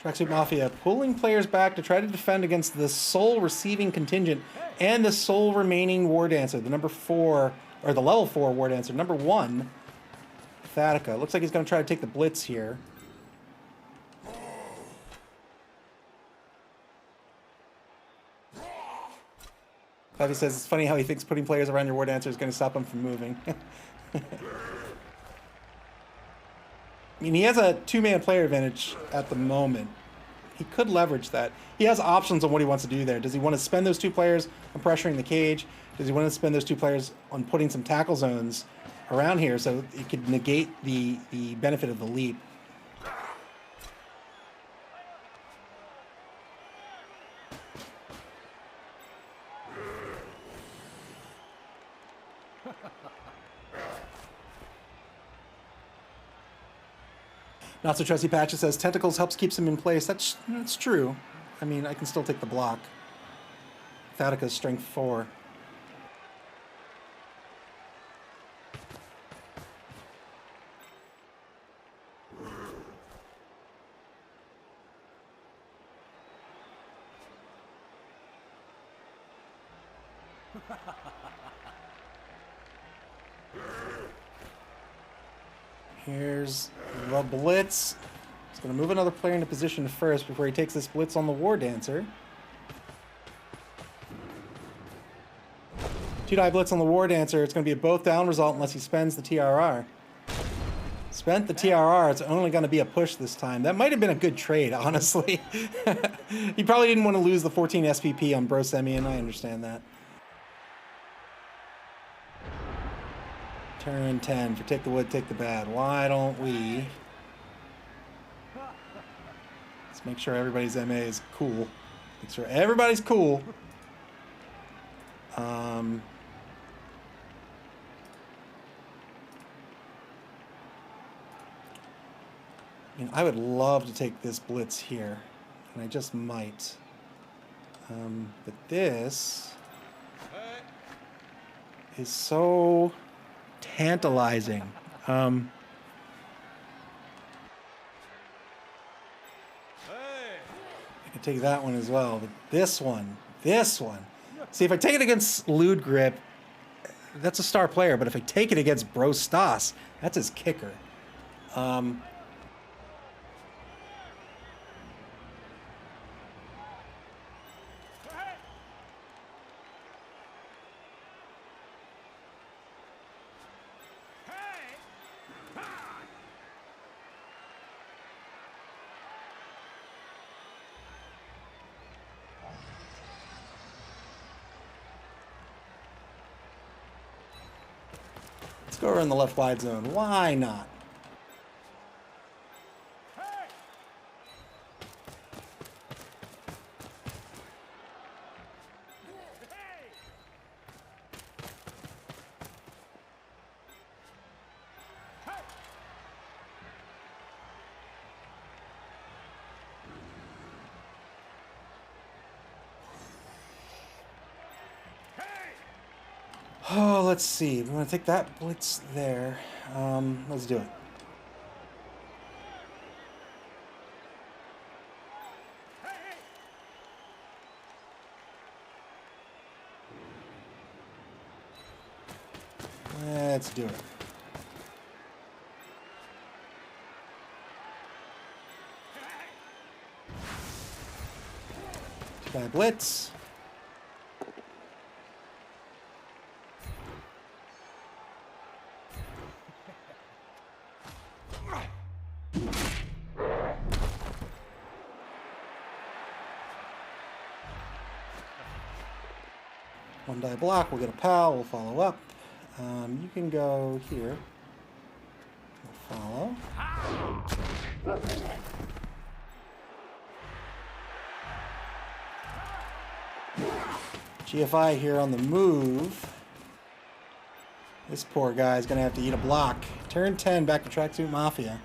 S2: Tracksuit Mafia pulling players back to try to defend against the sole receiving contingent and the sole remaining War Dancer, the number 4, or the level 4 War Dancer, number 1, Fatica. Looks like he's going to try to take the blitz here. Favi says it's funny how he thinks putting players around your War Dancer is going to stop him from moving. I mean, he has a 2-man player advantage at the moment. He could leverage that. He has options on what he wants to do there. Does he want to spend those 2 players on pressuring the cage? Does he want to spend those 2 players on putting some tackle zones around here so it could negate the benefit of the leap? Not so trusty Patches says tentacles helps keeps him in place. That's true. I mean, I can still take the block. Fatica's strength 4. Here's the blitz. He's going to move another player into position first before he takes this blitz on the War Dancer. 2-die blitz on the War Dancer. It's going to be a both down result unless he spends the TRR. Spent the TRR. It's only going to be a push this time. That might have been a good trade, honestly. He probably didn't want to lose the 14 SPP on Bro Semyon. I understand that. Turn 10 for take the wood, take the bad. Why don't we... Let's make sure everybody's MA is cool. Make sure everybody's cool. I mean, I would love to take this blitz here, and I just might. But this is so tantalizing. I can take that one as well, but this one. See, if I take it against Lewd Grip, that's a star player, but if I take it against Bro Stas, that's his kicker. Let's go over in the left wide zone. Why not? Oh, let's see. We want to take that blitz there. Let's do it. Let's do it. Two-guy blitz. One die block, we'll get a pal, we'll follow up. You can go here. We'll follow. GFI here on the move. This poor guy is going to have to eat a block. Turn 10 back to Tracksuit Mafia.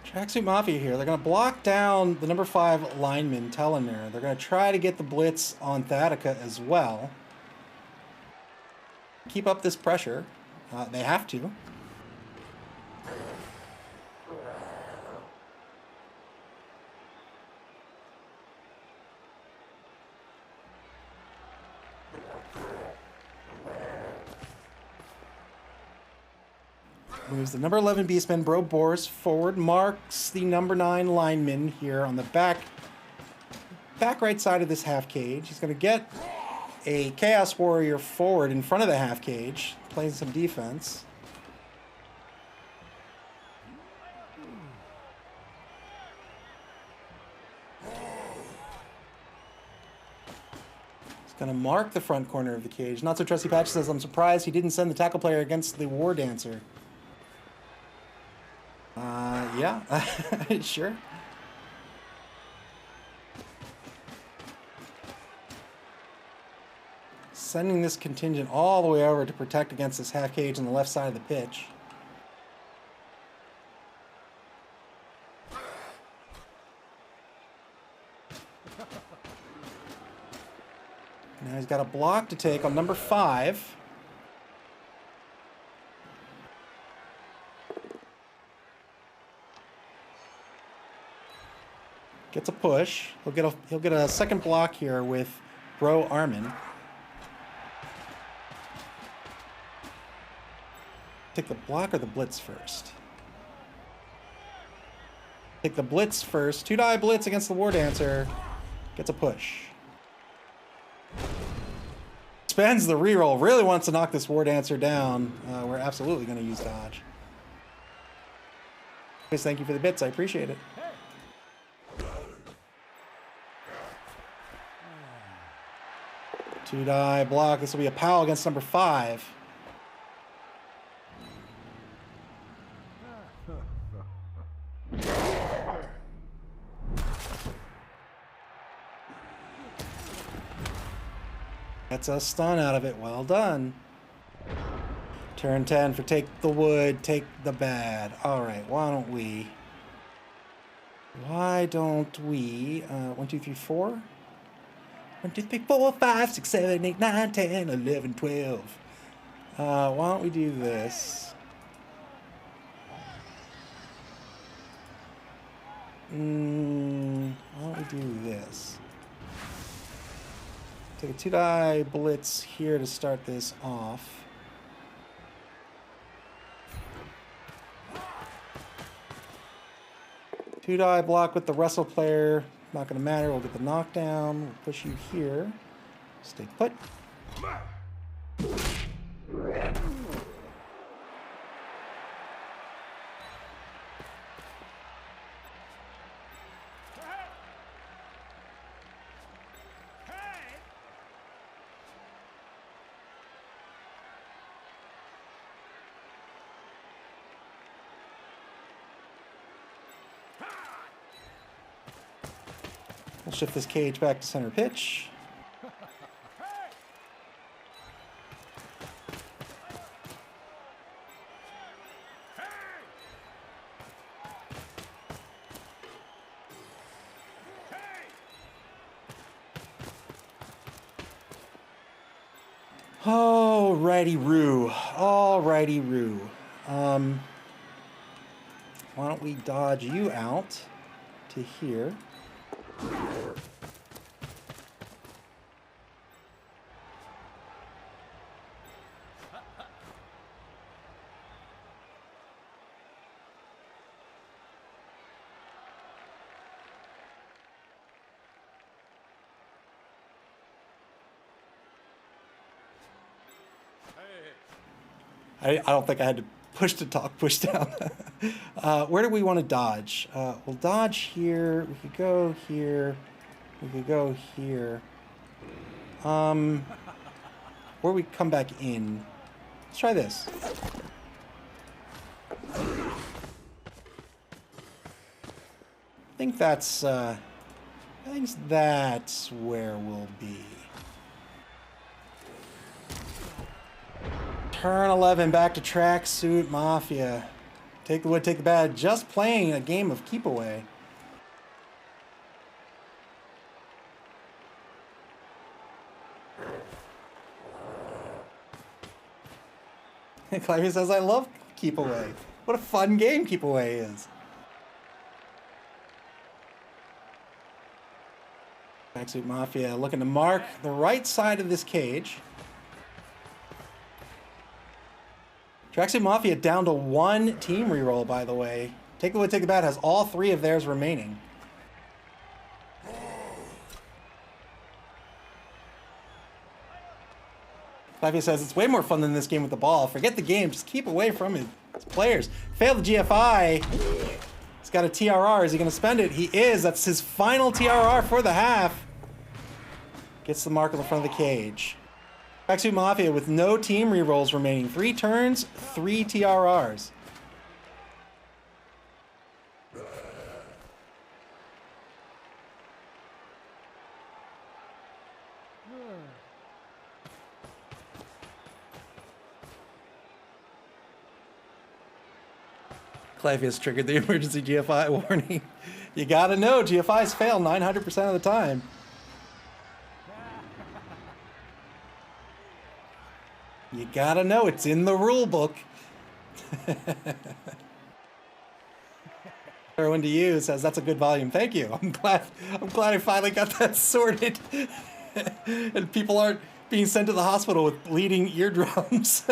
S2: Tracksuit Mafia here. They're going to block down the number 5 lineman, Telener. They're going to try to get the blitz on Thaddeus as well. Keep up this pressure. They have to. Moves the number 11 Beastman, Bro Boris forward, marks the number 9 lineman here on the back right side of this half cage. He's going to get a Chaos Warrior forward in front of the half cage, playing some defense. He's going to mark the front corner of the cage. Not So Trusty Patch says, I'm surprised he didn't send the tackle player against the War Dancer. Yeah, sure. Sending this contingent all the way over to protect against this half cage on the left side of the pitch. Now he's got a block to take on number 5. Gets a push. He'll get a second block here with Bro Armin. Take the block or the blitz first? Take the blitz first. 2-die blitz against the War Dancer. Gets a push. Spends the reroll. Really wants to knock this War Dancer down. We're absolutely going to use dodge. Guys, thank you for the bits. I appreciate it. Two-die block. This will be a pal against number 5. That's a stun out of it. Well done. Turn 10 for take the wood, take the bad. All right, why don't we Why don't we, 1, 2, 3, 4? 1, 2, 3, 4, 5, 6, 7, 8, 9, 10, 11, 12. Why don't we do this? Why don't we do this? Take a 2-die blitz here to start this off. Two-die block with the wrestle player. Not going to matter. We'll get the knockdown. We'll push you here. Stay put. We'll shift this cage back to center pitch. Alrighty-roo. Alrighty-roo. Why don't we dodge you out to here? I don't think I had to push to talk, push down. Where do we want to dodge? We'll dodge here. We could go here. We could go here. Where we come back in. Let's try this. I think that's where we'll be. Turn 11, back to Tracksuit Mafia. Take the wood, take the bad. Just playing a game of keep away. Clivey says, I love keep away. What a fun game keep away is. Tracksuit Mafia looking to mark the right side of this cage. Tracksuit Mafia down to 1 team reroll, by the way. Take the wood, take the bad has all 3 of theirs remaining. Mafia says, it's way more fun than this game with the ball. Forget the game, just keep away from his players. Failed the GFI. He's got a TRR. Is he going to spend it? He is. That's his final TRR for the half. Gets the mark on the front of the cage. Tracksuit Mafia with no team rerolls remaining. 3 turns, 3 TRRs. Clive has triggered the emergency GFI warning. You gotta know, GFIs fail 900% of the time. You gotta know, it's in the rule book. Everyone to you says that's a good volume. Thank you. I'm glad I finally got that sorted. And people aren't being sent to the hospital with bleeding eardrums.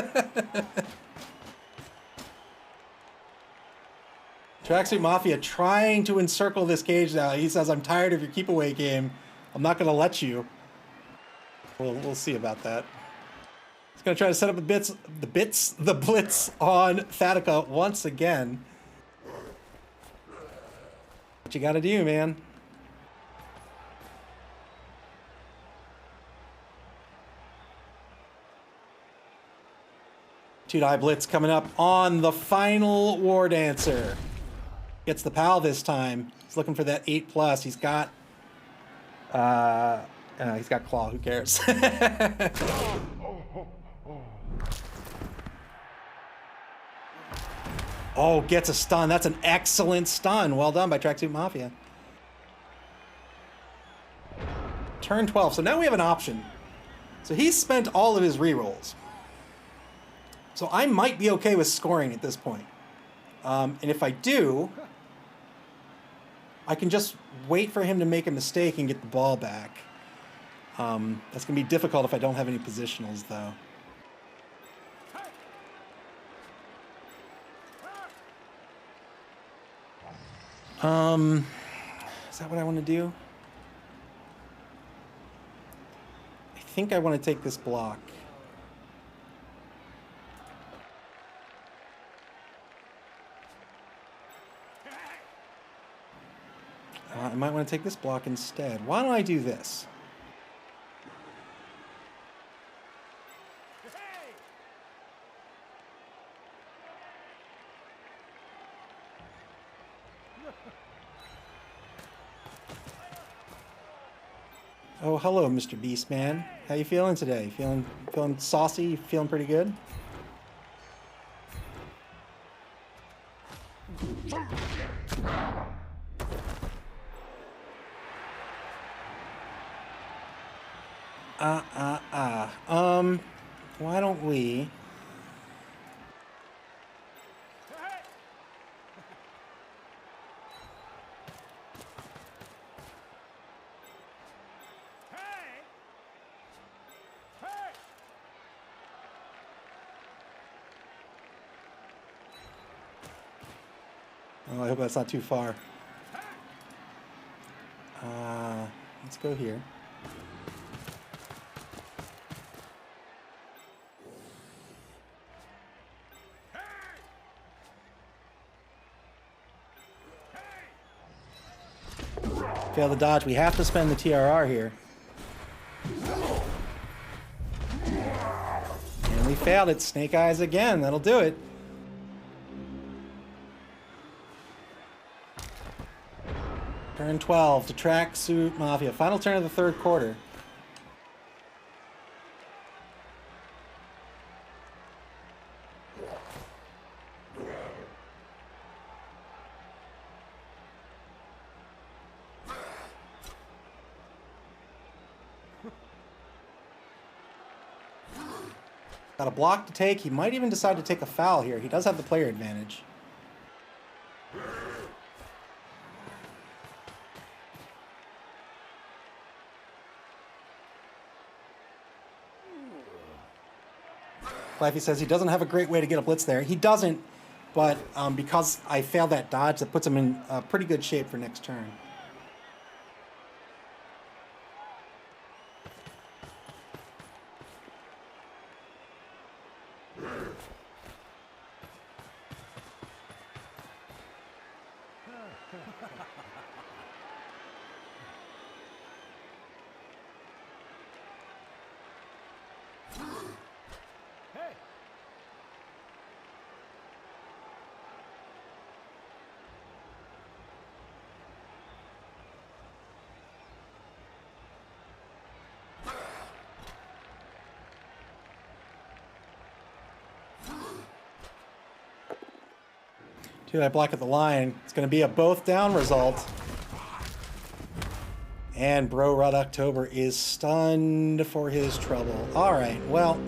S2: Tracksuit Mafia trying to encircle this cage now. He says, I'm tired of your keep away game. I'm not gonna let you. We'll see about that. He's gonna try to set up the blitz on Fatica once again. What you gotta do, man? Two-die blitz coming up on the final War Dancer. Gets the PAL this time. He's looking for that 8+. He's got claw. Who cares? Oh, gets a stun. That's an excellent stun. Well done by Tracksuit Mafia. Turn 12. So now we have an option. So he's spent all of his rerolls. So I might be okay with scoring at this point. And if I do, I can just wait for him to make a mistake and get the ball back. That's going to be difficult if I don't have any positionals, though. Is that what I want to do? I think I want to take this block. I might want to take this block instead. Why don't I do this? Oh, hello, Mr. Beastman. How you feeling today? Feeling saucy? Feeling pretty good? Why don't we... Oh, I hope that's not too far. Let's go here. Fail the dodge. We have to spend the TRR here. And we failed it. Snake Eyes again. That'll do it. Turn 12 to Tracksuit Mafia. Final turn of the third quarter. Got a block to take. He might even decide to take a foul here. He does have the player advantage. Lifey says he doesn't have a great way to get a blitz there. He doesn't, but because I failed that dodge, that puts him in pretty good shape for next turn. Dude, I block at the line. It's going to be a both down result. And Bro Rod October is stunned for his trouble. All right, well,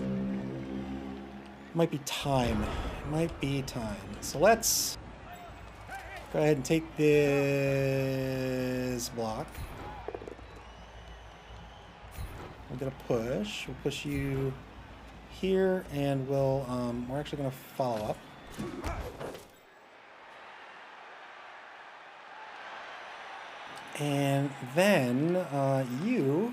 S2: might be time. Might be time. So let's go ahead and take this block. We're going to push. We'll push you here, and we'll, we're actually going to follow up. And then you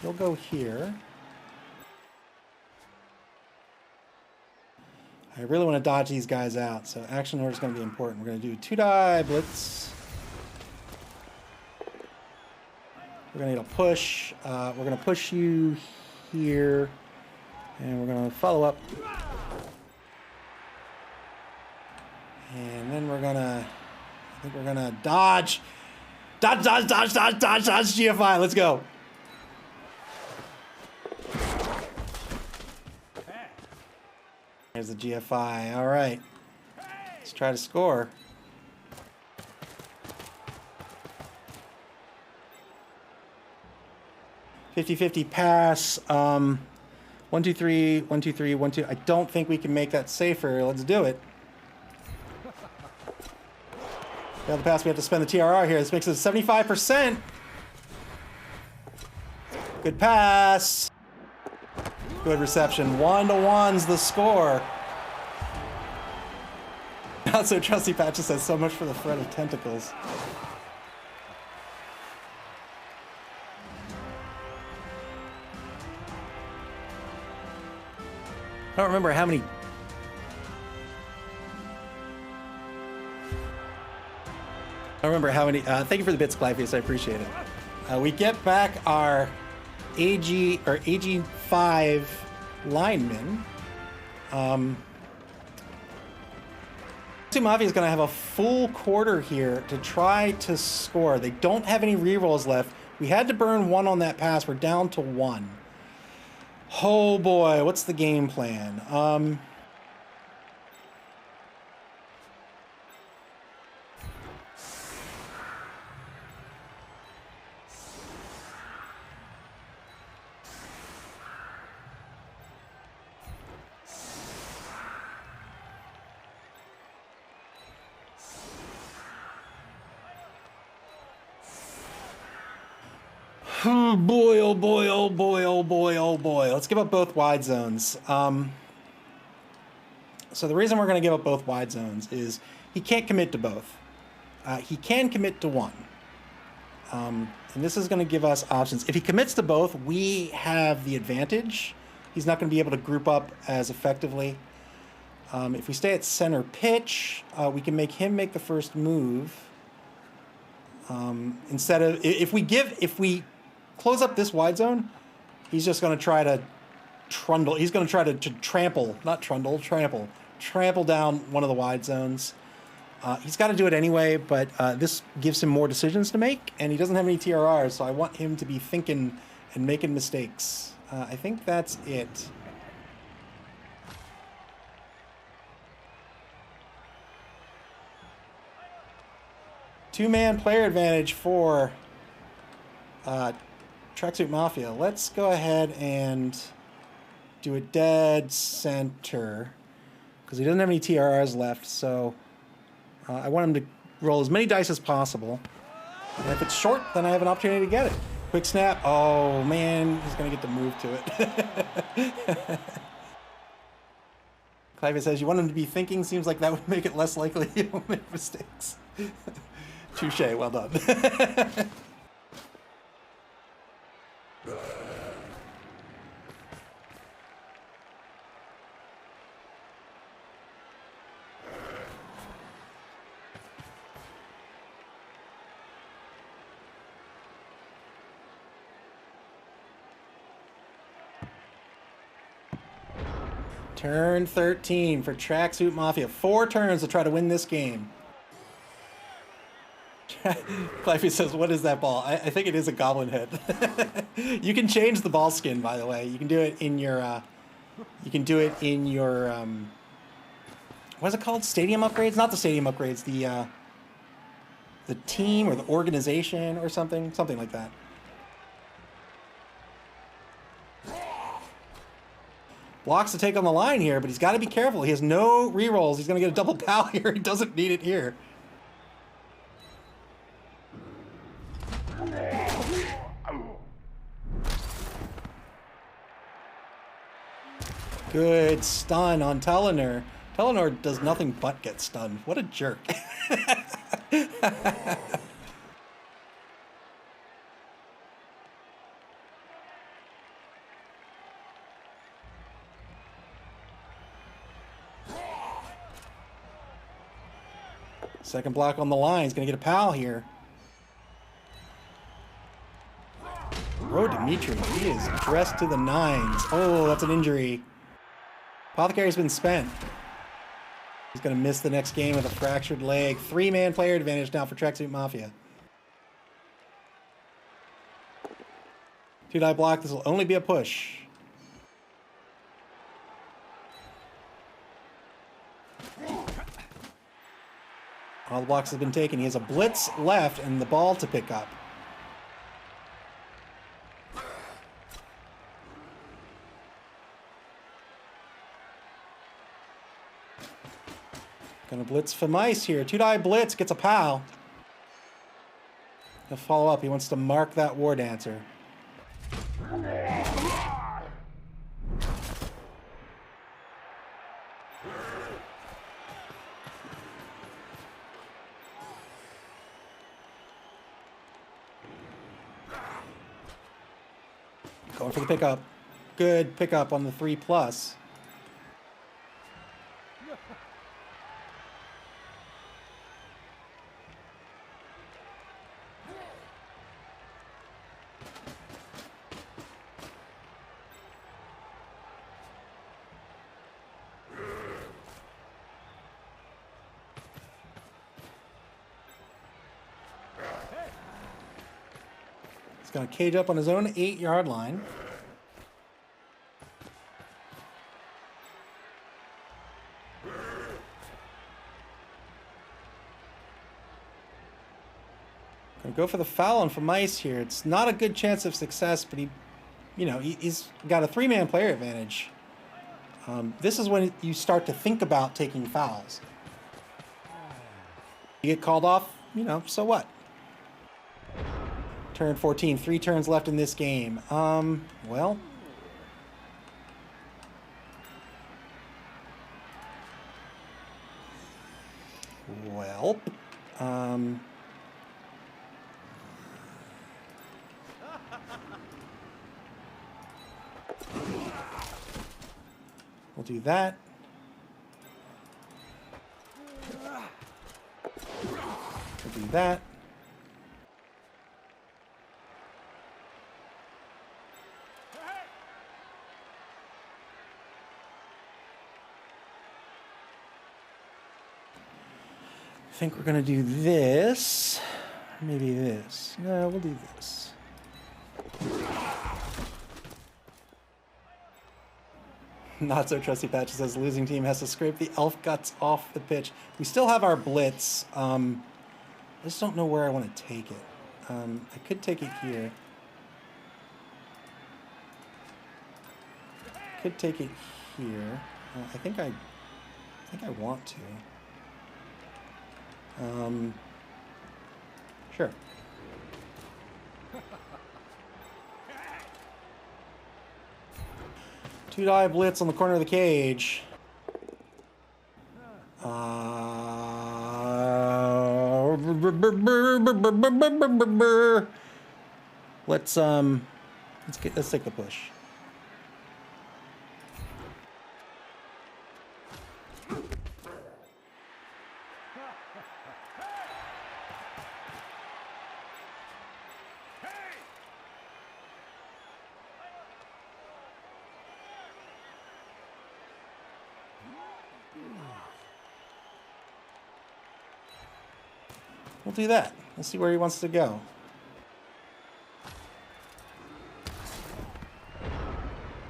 S2: you'll go here. I really want to dodge these guys out, so action order is going to be important. We're going to do 2-die blitz. We're going to need a push. We're going to push you here, and we're going to follow up. And then we're gonna, I think we're gonna dodge. Dodge, dodge, dodge, dodge, dodge, dodge, GFI. Let's go. Here's the GFI. All right. Let's try to score. .50-50 pass. 1, 2, 3, 1, 2, 3, 1, 2. I don't think we can make that safer. Let's do it. The other pass, we have to spend the TRR here. This makes it 75%. Good pass. Good reception. 1-1's the score. Not so trusty Patches says so much for the threat of tentacles. I don't remember how many. Thank you for the bits, Clypeus. I appreciate it. We get back our AG5 lineman. Mafia is going to have a full quarter here to try to score. They don't have any rerolls left. We had to burn 1 on that pass. We're down to 1. Oh boy, what's the game plan? Oh boy, oh boy, oh boy, oh boy, oh boy. Let's give up both wide zones. So the reason we're going to give up both wide zones is he can't commit to both. He can commit to one. And this is going to give us options. If he commits to both, we have the advantage. He's not going to be able to group up as effectively. If we stay at center pitch, we can make him make the first move. Instead of, if we close up this wide zone, he's just going to try to trundle. He's going to try to trample, not trundle, trample down one of the wide zones. He's got to do it anyway, but this gives him more decisions to make, and he doesn't have any TRRs, so I want him to be thinking and making mistakes. I think that's it. Two-man player advantage for Tracksuit Mafia. Let's go ahead and do a dead center because he doesn't have any TRRs left, so I want him to roll as many dice as possible. And if it's short, then I have an opportunity to get it. Quick snap. Oh, man, he's going to get to move to it. Clive says, you want him to be thinking? Seems like that would make it less likely he'll make mistakes. Touche, well done. Turn 13 for Tracksuit Mafia. 4 turns to try to win this game. Cliffy says, what is that ball? I think it is a goblin head. You can change the ball skin, by the way. You can do it in your, what is it called? Stadium upgrades? Not the stadium upgrades, the team or the organization or something like that. Blocks to take on the line here, but he's got to be careful. He has no rerolls. He's going to get a double pal here. He doesn't need it here. Good stun on Telenor. Telenor does nothing but get stunned. What a jerk. Second block on the line. He's going to get a pal here. Bro, Dimitri, he is dressed to the nines. Oh, that's an injury. Apothecary's been spent. He's going to miss the next game with a fractured leg. 3-man player advantage now for Tracksuit Mafia. 2-die block. This will only be a push. All the blocks have been taken. He has a blitz left and the ball to pick up. Gonna blitz for Mice here. 2-die blitz, gets a pal. He'll follow up. He wants to mark that War Dancer. Going for the pickup. Good pickup on the 3+. He's going to cage up on his own 8-yard line. Gonna go for the foul on for Mice here. It's not a good chance of success, but he's got a 3-man player advantage. This is when you start to think about taking fouls. You get called off, so what? Turn 14, 3 turns left in this game. Well. We'll do that. We'll do that. I think we're going to do this. Maybe this. No, we'll do this. Not so trusty Patch says losing team has to scrape the elf guts off the pitch. We still have our blitz. I just don't know where I want to take it. I could take it here. Could take it here. I think I want to. Sure. Two-die blitz on the corner of the cage. Let's take the push. We'll do that. We'll see where he wants to go.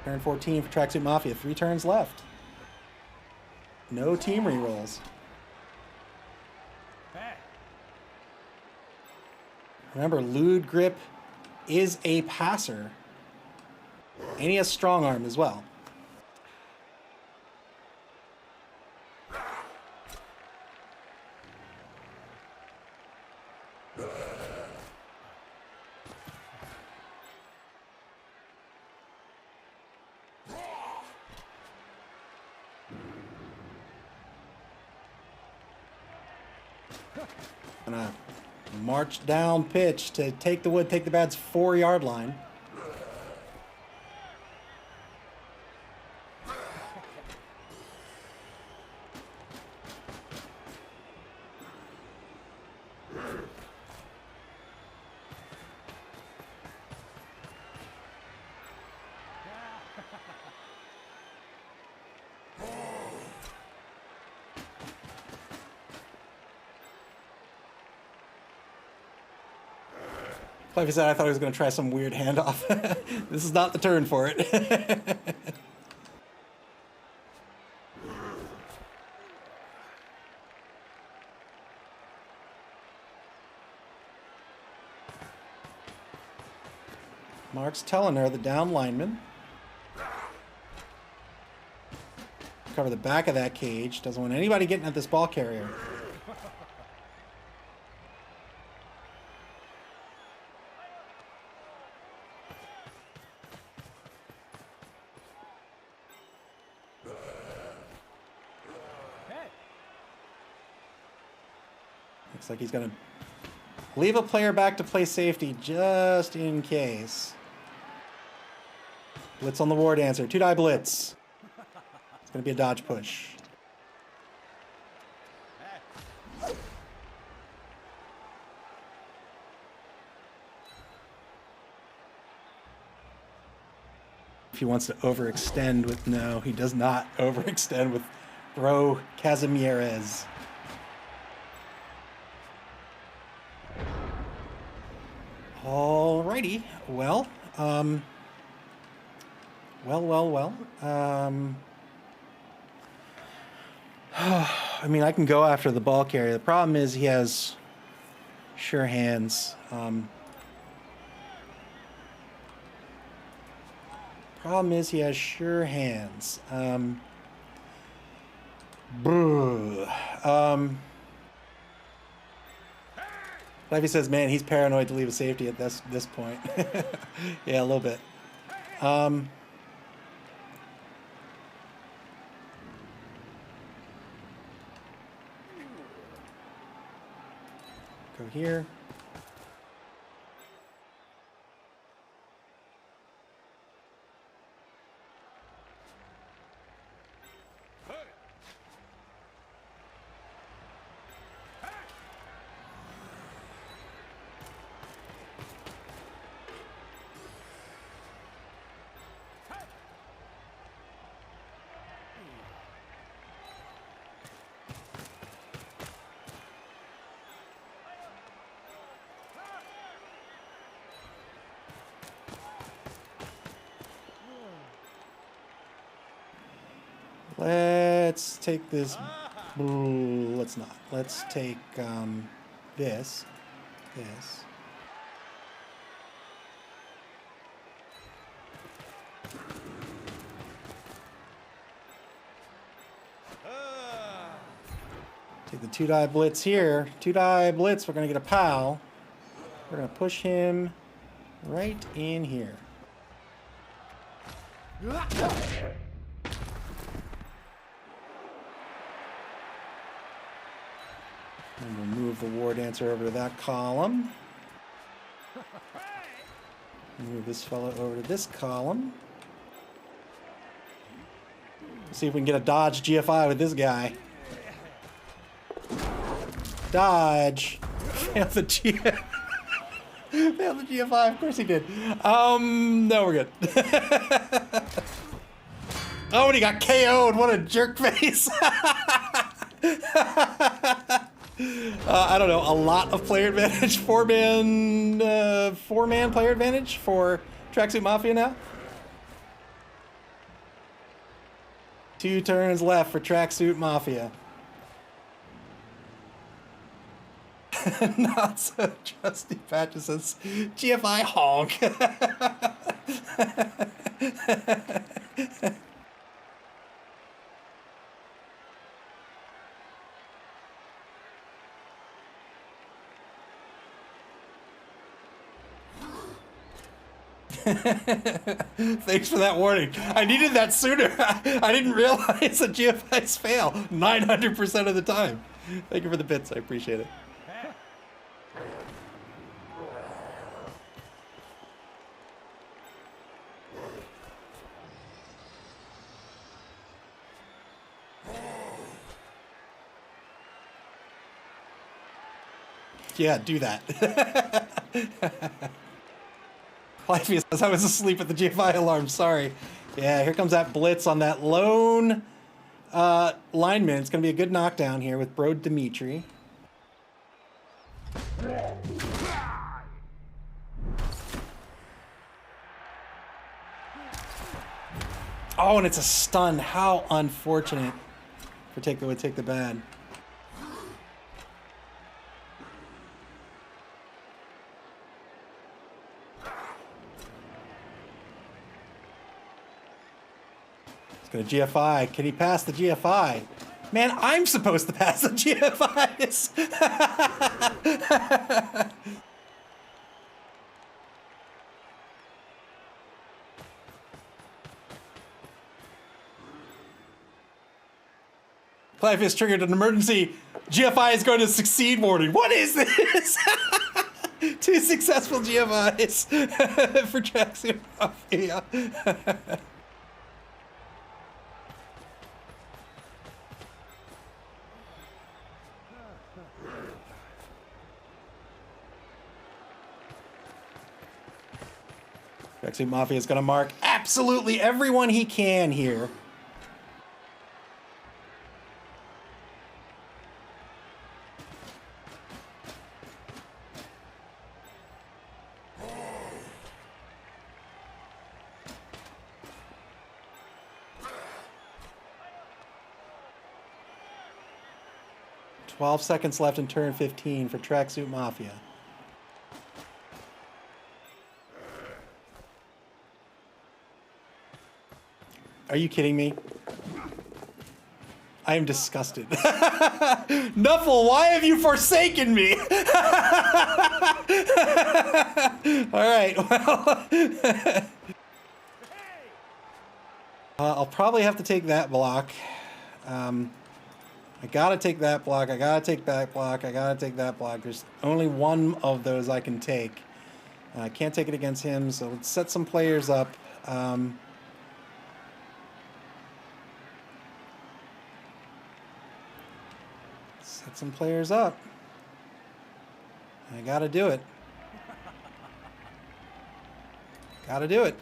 S2: Turn 14 for Tracksuit Mafia. 3 turns left. No team rerolls. Remember, Lewd Grip is a passer. And he has strong arm as well. Gonna march down pitch to take the wood, take the bad's 4-yard line. Like I said, I thought he was going to try some weird handoff. This is not the turn for it. Mark's telling her, the down lineman. Cover the back of that cage. Doesn't want anybody getting at this ball carrier. Looks like he's going to leave a player back to play safety just in case. Blitz on the war dancer. 2-die blitz. It's going to be a dodge push. If he wants to overextend with... No, he does not overextend with Bro Casimires. Alrighty. Well, I mean, I can go after the ball carrier. The problem is he has sure hands. Levy says, man, he's paranoid to leave a safety at this point. Yeah, a little bit. Go here. Let's take this. Ooh, let's not. Let's take this. Take the 2-die blitz here. 2-die blitz. We're gonna get a pal. We're gonna push him right in here. And we'll move the war dancer over to that column. Move this fellow over to this column. See if we can get a dodge GFI with this guy. Dodge. Failed the GFI. Failed the GFI. Of course he did. No, we're good. Oh, and he got KO'd. What a jerk face. I don't know, a lot of player advantage. Four-man player advantage for Tracksuit Mafia now. 2 turns left for Tracksuit Mafia. Not so trusty Patches says, GFI honk. Thanks for that warning. I needed that sooner. I didn't realize that GFIs fail 900% of the time. Thank you for the bits. I appreciate it. Yeah, do that. Lifey says, I was asleep at the GFI alarm, sorry. Yeah, here comes that blitz on that lone lineman. It's going to be a good knockdown here with Bro Dimitri. Oh, and it's a stun. How unfortunate for take the bad. He's going to GFI. Can he pass the GFI? Man, I'm supposed to pass the GFIs. Clive has triggered an emergency. GFI is going to succeed warning. What is this? 2 successful GFIs for Tracksuit Mafia. Tracksuit Mafia is going to mark absolutely everyone he can here. $12 seconds left in turn 15 for Tracksuit Mafia. Are you kidding me? I am disgusted. Nuffle, why have you forsaken me? All right, well. I'll probably have to take that block. I gotta take that block, I gotta take that block, I gotta take that block. There's only one of those I can take. I can't take it against him, so let's set some players up. Set some players up. I gotta do it. Gotta do it.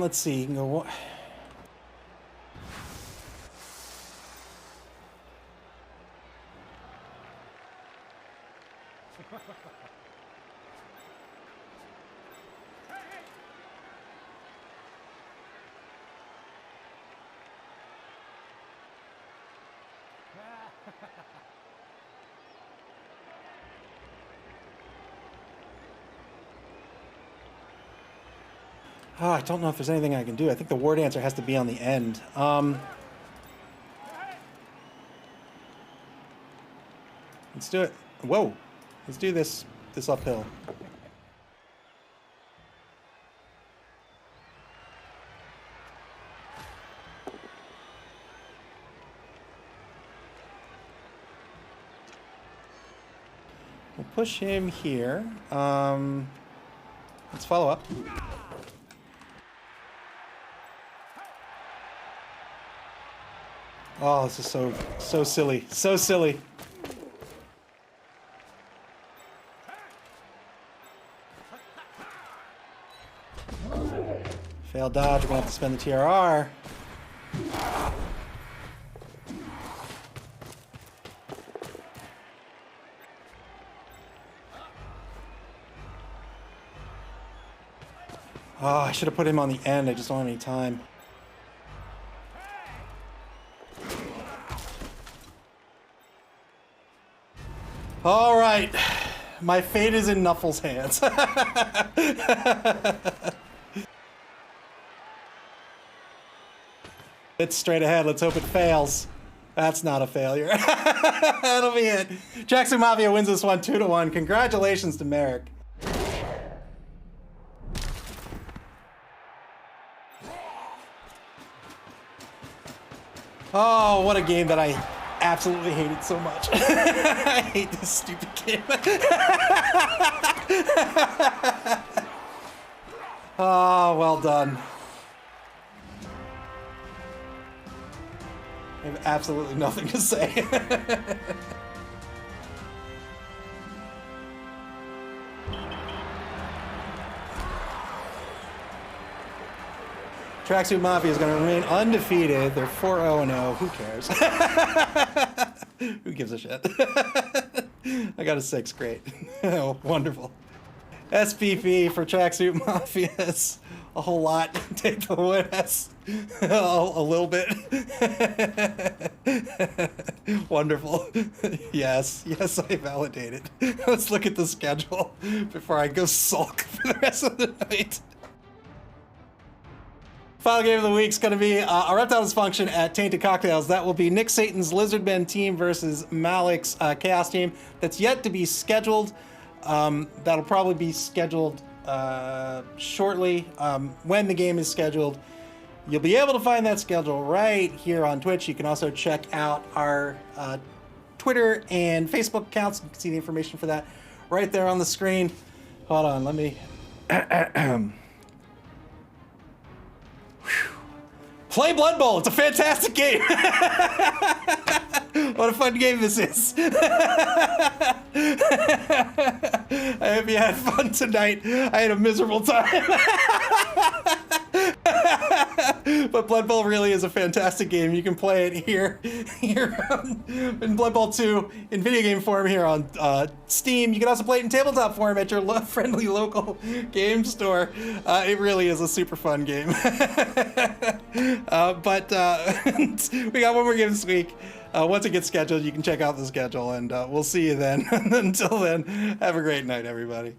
S2: Let's see. You can go. Oh, I don't know if there's anything I can do. I think the war dancer has to be on the end. Let's do it. Whoa. Let's do this uphill. We'll push him here. Let's follow up. Oh, this is so silly. So silly. Failed dodge, we're gonna have to spend the TRR. Oh, I should have put him on the end, I just don't have any time. All right, my fate is in Nuffle's hands. It's straight ahead, let's hope it fails. That's not a failure. That'll be it. Tracksuit Mafia wins this one 2-1. Congratulations to Merrick. Oh, what a game that I absolutely hated so much. I hate this stupid game. Oh, well done. I have absolutely nothing to say. Tracksuit Mafia is going to remain undefeated. They're 4-0-0. Who cares? Who gives a shit? I got a 6. Great. Oh, wonderful. SPP for Tracksuit Mafia is a whole lot. Take the win. That's a little bit. Wonderful. Yes, I validate it. Let's look at the schedule before I go sulk for the rest of the night. Final game of the week is going to be a Reptile Dysfunction at Tainted Cocktails. That will be Nick Satan's Lizardmen team versus Malik's Chaos team. That's yet to be scheduled. That'll probably be scheduled shortly. When the game is scheduled, you'll be able to find that schedule right here on Twitch. You can also check out our Twitter and Facebook accounts. You can see the information for that right there on the screen. Hold on, let me... Play Blood Bowl. It's a fantastic game. What a fun game this is. I hope you had fun tonight. I had a miserable time. But Blood Bowl really is a fantastic game. You can play it here in Blood Bowl 2 in video game form here on Steam. You can also play it in tabletop form at your friendly local game store. It really is a super fun game. But we got one more game this week. Once it gets scheduled, you can check out the schedule, and we'll see you then. Until then, have a great night, everybody.